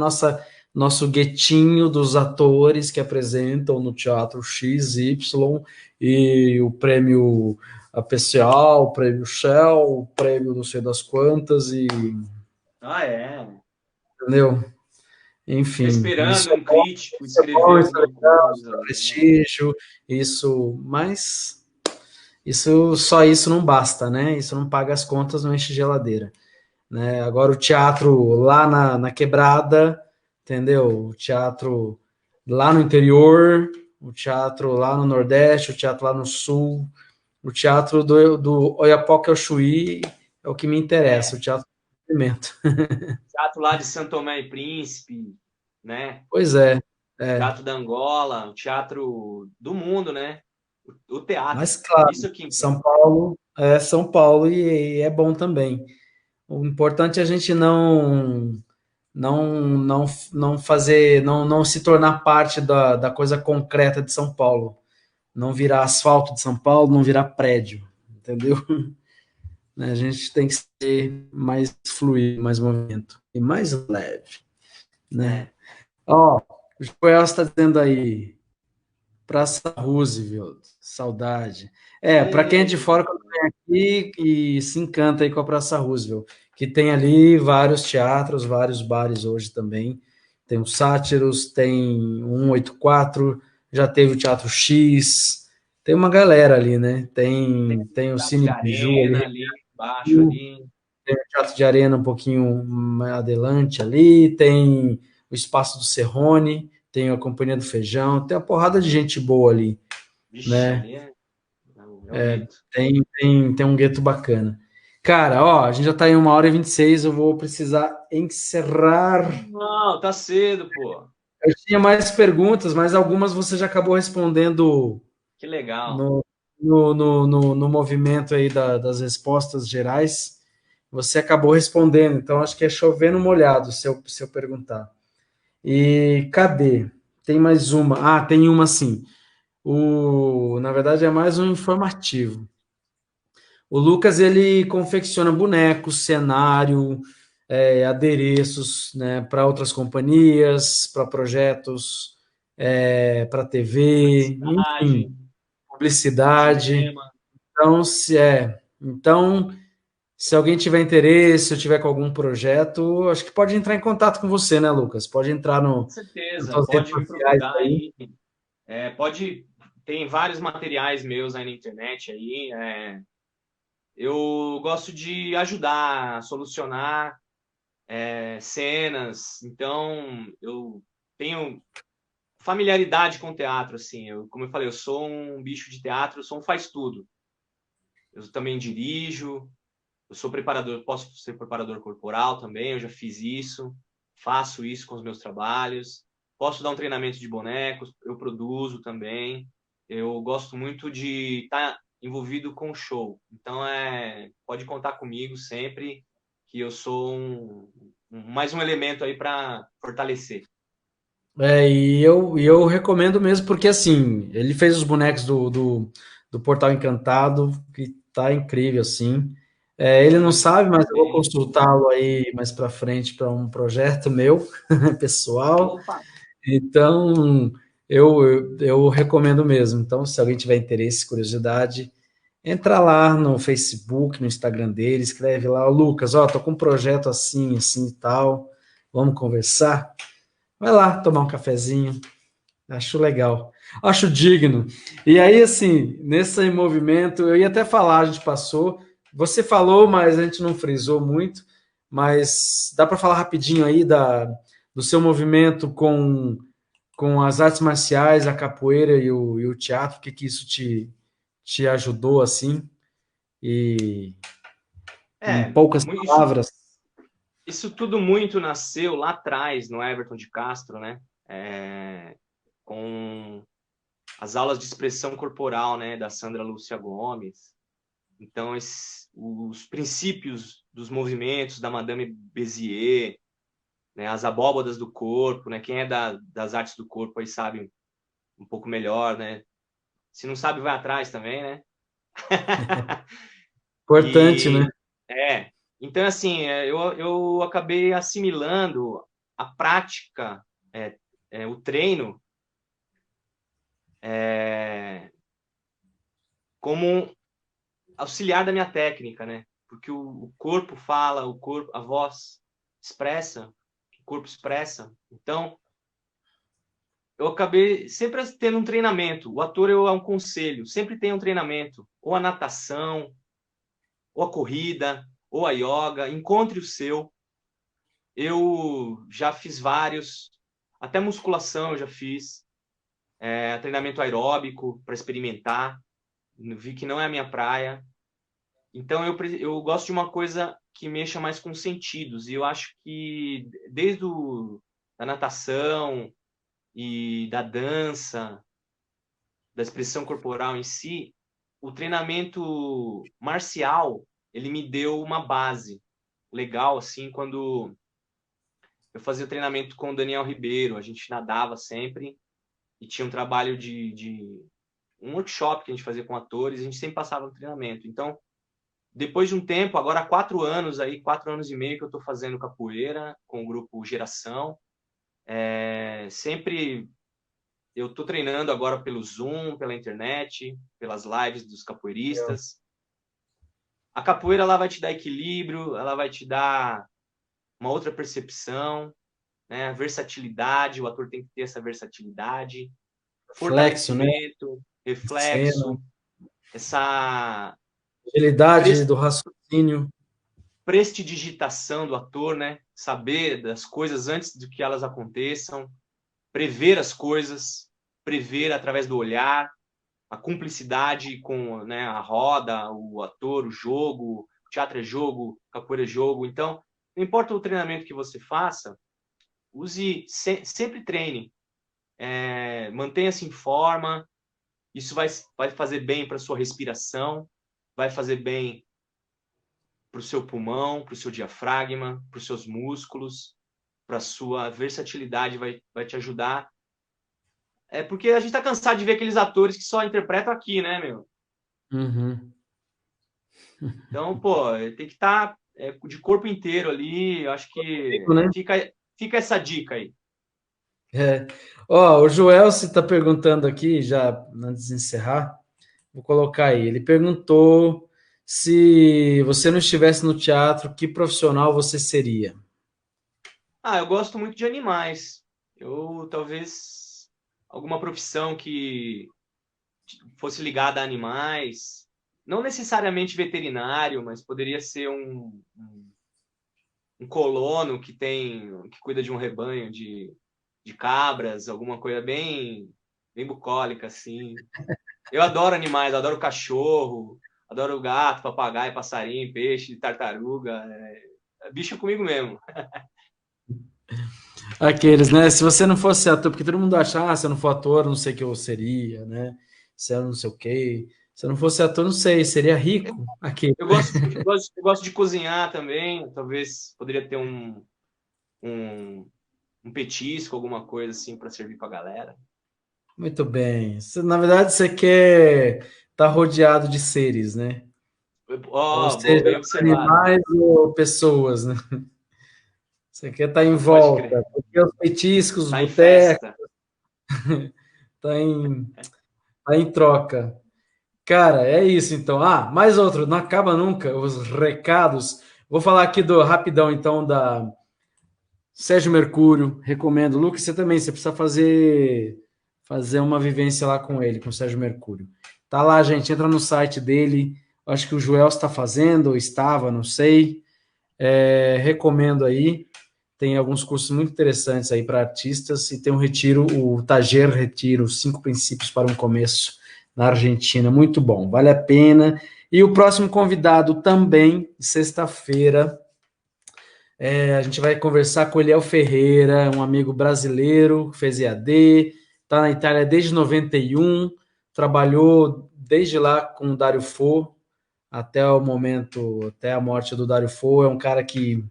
nosso guetinho dos atores que apresentam no teatro X, Y e o prêmio APCA, o prêmio Shell, o prêmio não sei das quantas e Ah, é. entendeu? Ficar Enfim, esperando um crítico isso é escrever bom, isso é alguma legal, coisa, isso é né? prestígio, mas só isso não basta, né? Isso não paga as contas, não enche geladeira. Né? Agora o teatro lá na quebrada, entendeu? O teatro lá no interior, o teatro lá no Nordeste, o teatro lá no Sul, o teatro do Oiapoque ao Chuí é o que me interessa, o É, teatro do movimento. teatro lá de Santo Tomé e Príncipe, né? Pois é, Teatro da Angola, o teatro do mundo, né? O teatro. mas claro, Isso que importa. São Paulo é São Paulo e é bom também. O importante é a gente não fazer, não se tornar parte da coisa concreta de São Paulo, não virar asfalto de São Paulo, não virar prédio, entendeu? né? A gente tem que ser mais fluido, mais movimento e mais leve, né? É. Ó, o Joel está dizendo aí, Praça Roosevelt, saudade. Para quem é de fora, quando vem aqui e se encanta aí com a Praça Roosevelt, que tem ali vários teatros, vários bares hoje também. Tem o Sátiros, tem o 184, já teve o Teatro X, tem uma galera ali, né? Tem o Teatro de Cine Biju ali, Arena ali embaixo ali. tem o Teatro de Arena um pouquinho mais adelante ali, tem o Espaço do Serrone, tem a Companhia do Feijão, tem uma porrada de gente boa ali, Vixe, né? ali é o gueto. Tem um gueto bacana. Cara, ó, a gente já tá em 1h26, eu vou precisar encerrar. Não, tá cedo, pô. Eu tinha mais perguntas, mas algumas você já acabou respondendo Que legal. no, no movimento aí das respostas gerais. Você acabou respondendo, então acho que é chover no molhado se eu perguntar. E cadê? Tem mais uma. Ah, tem uma sim. Na verdade, é mais um informativo. O Lucas ele confecciona bonecos, cenário, adereços, né, para outras companhias, para projetos, para TV, enfim, Publicidade, publicidade. cinema. Então, se alguém tiver interesse, ou tiver com algum projeto, acho que pode entrar em contato com você, né, Lucas? Pode entrar Com nas certeza, suas redes pode me sociais procurar aí. aí. Tem vários materiais meus aí na internet aí. Eu gosto de ajudar, solucionar cenas. Então, eu tenho familiaridade com teatro, assim. Como eu falei, eu sou um bicho de teatro, eu sou um faz-tudo. Eu também dirijo, eu sou preparador, posso ser preparador corporal também, eu já fiz isso, faço isso com os meus trabalhos. Posso dar um treinamento de bonecos, eu produzo também. Eu gosto muito de estar envolvido com show. Então, pode contar comigo sempre, que eu sou mais um elemento aí para fortalecer. E eu recomendo mesmo, porque assim, ele fez os bonecos do Portal Encantado, que tá incrível, assim. Ele não Muito sabe, mas eu vou bem. consultá-lo aí mais para frente para um projeto meu, pessoal. Opa! Então, eu recomendo mesmo. Então, se alguém tiver interesse, curiosidade, entra lá no Facebook, no Instagram dele, escreve lá, "Ô, Lucas, ó, tô com um projeto assim, assim e tal, vamos conversar? Vai lá tomar um cafezinho, acho legal, acho digno. E aí, assim, nesse movimento, eu ia até falar, a gente passou, você falou, mas a gente não frisou muito, mas dá para falar rapidinho aí do seu movimento com as artes marciais, a capoeira e o teatro, o que que isso te ajudou, assim, e em É, poucas isso, palavras. isso tudo muito nasceu lá atrás, no Everton de Castro, né? Com as aulas de expressão corporal, né, da Sandra Lúcia Gomes. Então, os princípios dos movimentos da Madame Bézier, né, as abóbadas do corpo, né? Quem é das artes do corpo aí sabe um pouco melhor, né? Se não sabe, vai atrás também, né? Importante, né? E é, então assim, eu acabei assimilando a prática, o treino é, como um auxiliar da minha técnica, né? Porque o corpo fala, a voz expressa, o corpo expressa. Então, eu acabei sempre tendo um treinamento. O ator é um conselho, sempre tem um treinamento, ou a natação, ou a corrida, ou a yoga, encontre o seu. Eu já fiz vários, até musculação eu já fiz, treinamento aeróbico para experimentar, vi que não é a minha praia. Então eu gosto de uma coisa que mexa mais com os sentidos, e eu acho que desde da natação e da dança, da expressão corporal em si, o treinamento marcial, ele me deu uma base legal, assim, quando eu fazia treinamento com o Daniel Ribeiro, a gente nadava sempre e tinha um trabalho de um workshop que a gente fazia com atores, a gente sempre passava no treinamento. Então, depois de um tempo, agora há 4 anos aí, 4 anos e meio que eu estou fazendo capoeira com o grupo Geração. Sempre eu estou treinando agora pelo Zoom, pela internet, pelas lives dos capoeiristas. A capoeira ela vai te dar equilíbrio, ela vai te dar uma outra percepção, né? Versatilidade, o ator tem que ter essa versatilidade, Flexo, né? fortalecimento, reflexo, essa agilidade do raciocínio. prestidigitação do ator, né? Saber das coisas antes de que elas aconteçam, prever as coisas, prever através do olhar, a cumplicidade com, né, a roda, o ator, o jogo, o teatro é jogo, capoeira é jogo. Então, não importa o treinamento que você faça, sempre treine, mantenha-se em forma. Isso vai fazer bem para sua respiração, vai fazer bem para o seu pulmão, para o seu diafragma, para os seus músculos, para a sua versatilidade, vai te ajudar. Porque a gente está cansado de ver aqueles atores que só interpretam aqui, né, meu? Uhum. Então, pô, tem que estar de corpo inteiro ali. Eu acho que Né? fica essa dica aí. O Joel se está perguntando aqui, já antes de encerrar, vou colocar aí. Ele perguntou se você não estivesse no teatro, que profissional você seria? Eu gosto muito de animais. Eu talvez alguma profissão que fosse ligada a animais, não necessariamente veterinário, mas poderia ser um colono que cuida de um rebanho de cabras, alguma coisa bem bucólica, assim. Eu adoro animais, adoro cachorro, adoro gato, papagaio, passarinho, peixe, tartaruga. É bicho comigo mesmo. Aqueles, né? Se você não fosse ator, porque todo mundo acha, se eu não for ator, não sei o que eu seria, né? Se eu não sei o quê. Se eu não fosse ator, não sei, seria rico aqui. Eu gosto de cozinhar também. Talvez poderia ter um petisco, alguma coisa assim para servir para a galera. Muito bem. Na verdade, você quer estar rodeado de seres, né? Ou Boa, seja, bem observado. animais ou pessoas, né? Você quer estar em Pode crer. volta, porque os petiscos, os Tá em botecos, festa. tá em, tá em troca. Cara, é isso então. Mais outro, não acaba nunca os recados. Vou falar aqui do rapidão então da Sérgio Mercúrio, recomendo. Lucas, você também, você precisa fazer uma vivência lá com ele, com o Sérgio Mercúrio. Tá lá, gente, entra no site dele. Acho que o Joel está fazendo, ou estava, não sei. Recomendo aí. Tem alguns cursos muito interessantes aí para artistas e tem um retiro, o Tager Retiro, 5 princípios para um começo na Argentina, muito bom, vale a pena. E o próximo convidado também, sexta-feira, a gente vai conversar com o Eliel Ferreira, um amigo brasileiro, fez EAD, está na Itália desde 91, trabalhou desde lá com o Dario Fo, até o momento, até a morte do Dario Fo, é um cara que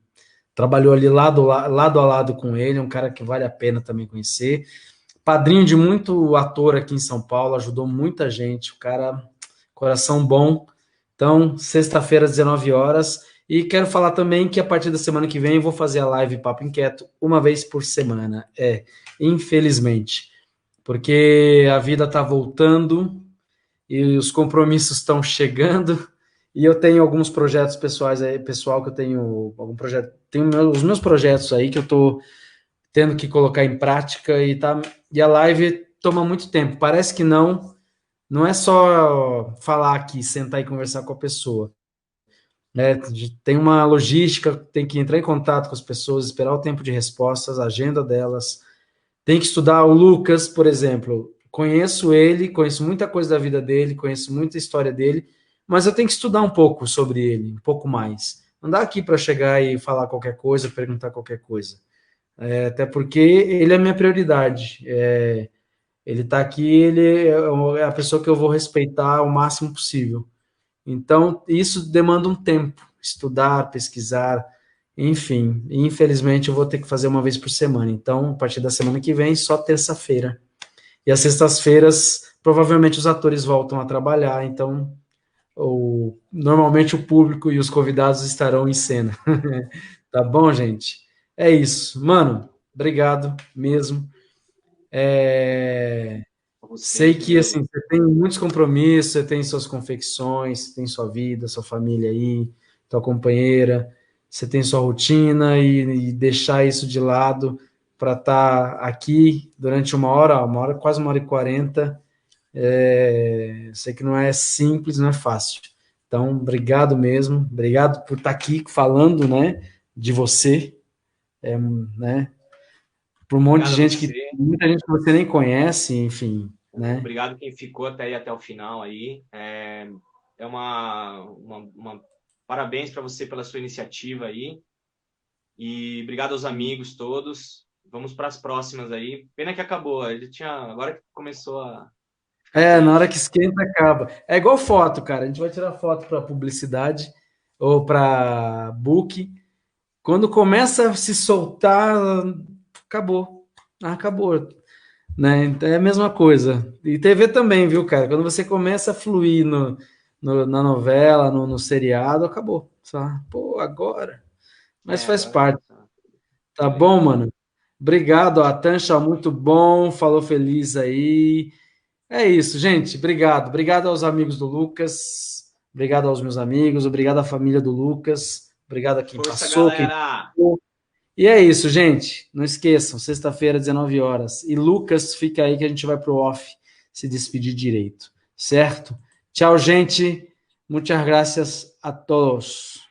trabalhou ali lado a lado com ele, é um cara que vale a pena também conhecer. Padrinho de muito ator aqui em São Paulo, ajudou muita gente, o cara, coração bom. Então, sexta-feira, às 19 horas. E quero falar também que a partir da semana que vem eu vou fazer a live Papo Inquieto uma vez por semana. Infelizmente. Porque a vida está voltando e os compromissos estão chegando. E eu tenho alguns projetos pessoais aí, pessoal, que eu tenho algum projeto, tenho os meus projetos aí que eu estou tendo que colocar em prática e a live toma muito tempo. Parece que não é só falar aqui, sentar e conversar com a pessoa. Né? Tem uma logística, tem que entrar em contato com as pessoas, esperar o tempo de respostas, a agenda delas. Tem que estudar o Lucas, por exemplo. Conheço ele, conheço muita coisa da vida dele, conheço muita história dele, mas eu tenho que estudar um pouco sobre ele, um pouco mais. Não dá aqui para chegar e falar qualquer coisa, perguntar qualquer coisa. Até porque ele é a minha prioridade. Ele está aqui, ele é a pessoa que eu vou respeitar o máximo possível. Então, isso demanda um tempo, estudar, pesquisar, enfim. Infelizmente, eu vou ter que fazer uma vez por semana. Então, a partir da semana que vem, só terça-feira. E às sextas-feiras, provavelmente os atores voltam a trabalhar, então normalmente o público e os convidados estarão em cena. Tá bom, gente? É isso. Mano, obrigado mesmo. Você Sei que também. assim, você tem muitos compromissos, você tem suas confecções, tem sua vida, sua família aí, tua companheira, você tem sua rotina e deixar isso de lado para estar aqui durante uma hora, quase 1h40. Sei que não é simples, não é fácil. Então, obrigado mesmo, obrigado por estar aqui falando, né, de você, né, para um monte de Obrigado a gente que você. muita gente que você nem conhece, enfim, né? Obrigado quem ficou até aí, até o final aí. É parabéns para você pela sua iniciativa aí. E obrigado aos amigos todos. Vamos para as próximas aí. Pena que acabou. Agora que começou a ficar Na hora quente. que esquenta, acaba. É igual foto, cara. A gente vai tirar foto para publicidade ou para book. Quando começa a se soltar, acabou. Acabou, né? Então é a mesma coisa. E TV também, viu, cara? Quando você começa a fluir na novela, no seriado, acabou. Só, pô, agora. Mas faz Agora parte. tá Tá bom, legal. mano? Obrigado, Tancha, muito bom. Falou feliz aí. É isso, gente. Obrigado. Obrigado aos amigos do Lucas. Obrigado aos meus amigos. Obrigado à família do Lucas. Obrigado a quem Força, passou, quem galera! ficou. E é isso, gente. Não esqueçam, sexta-feira, 19 horas. E Lucas, fica aí que a gente vai pro off se despedir direito. Certo? Tchau, gente. Muchas gracias a todos.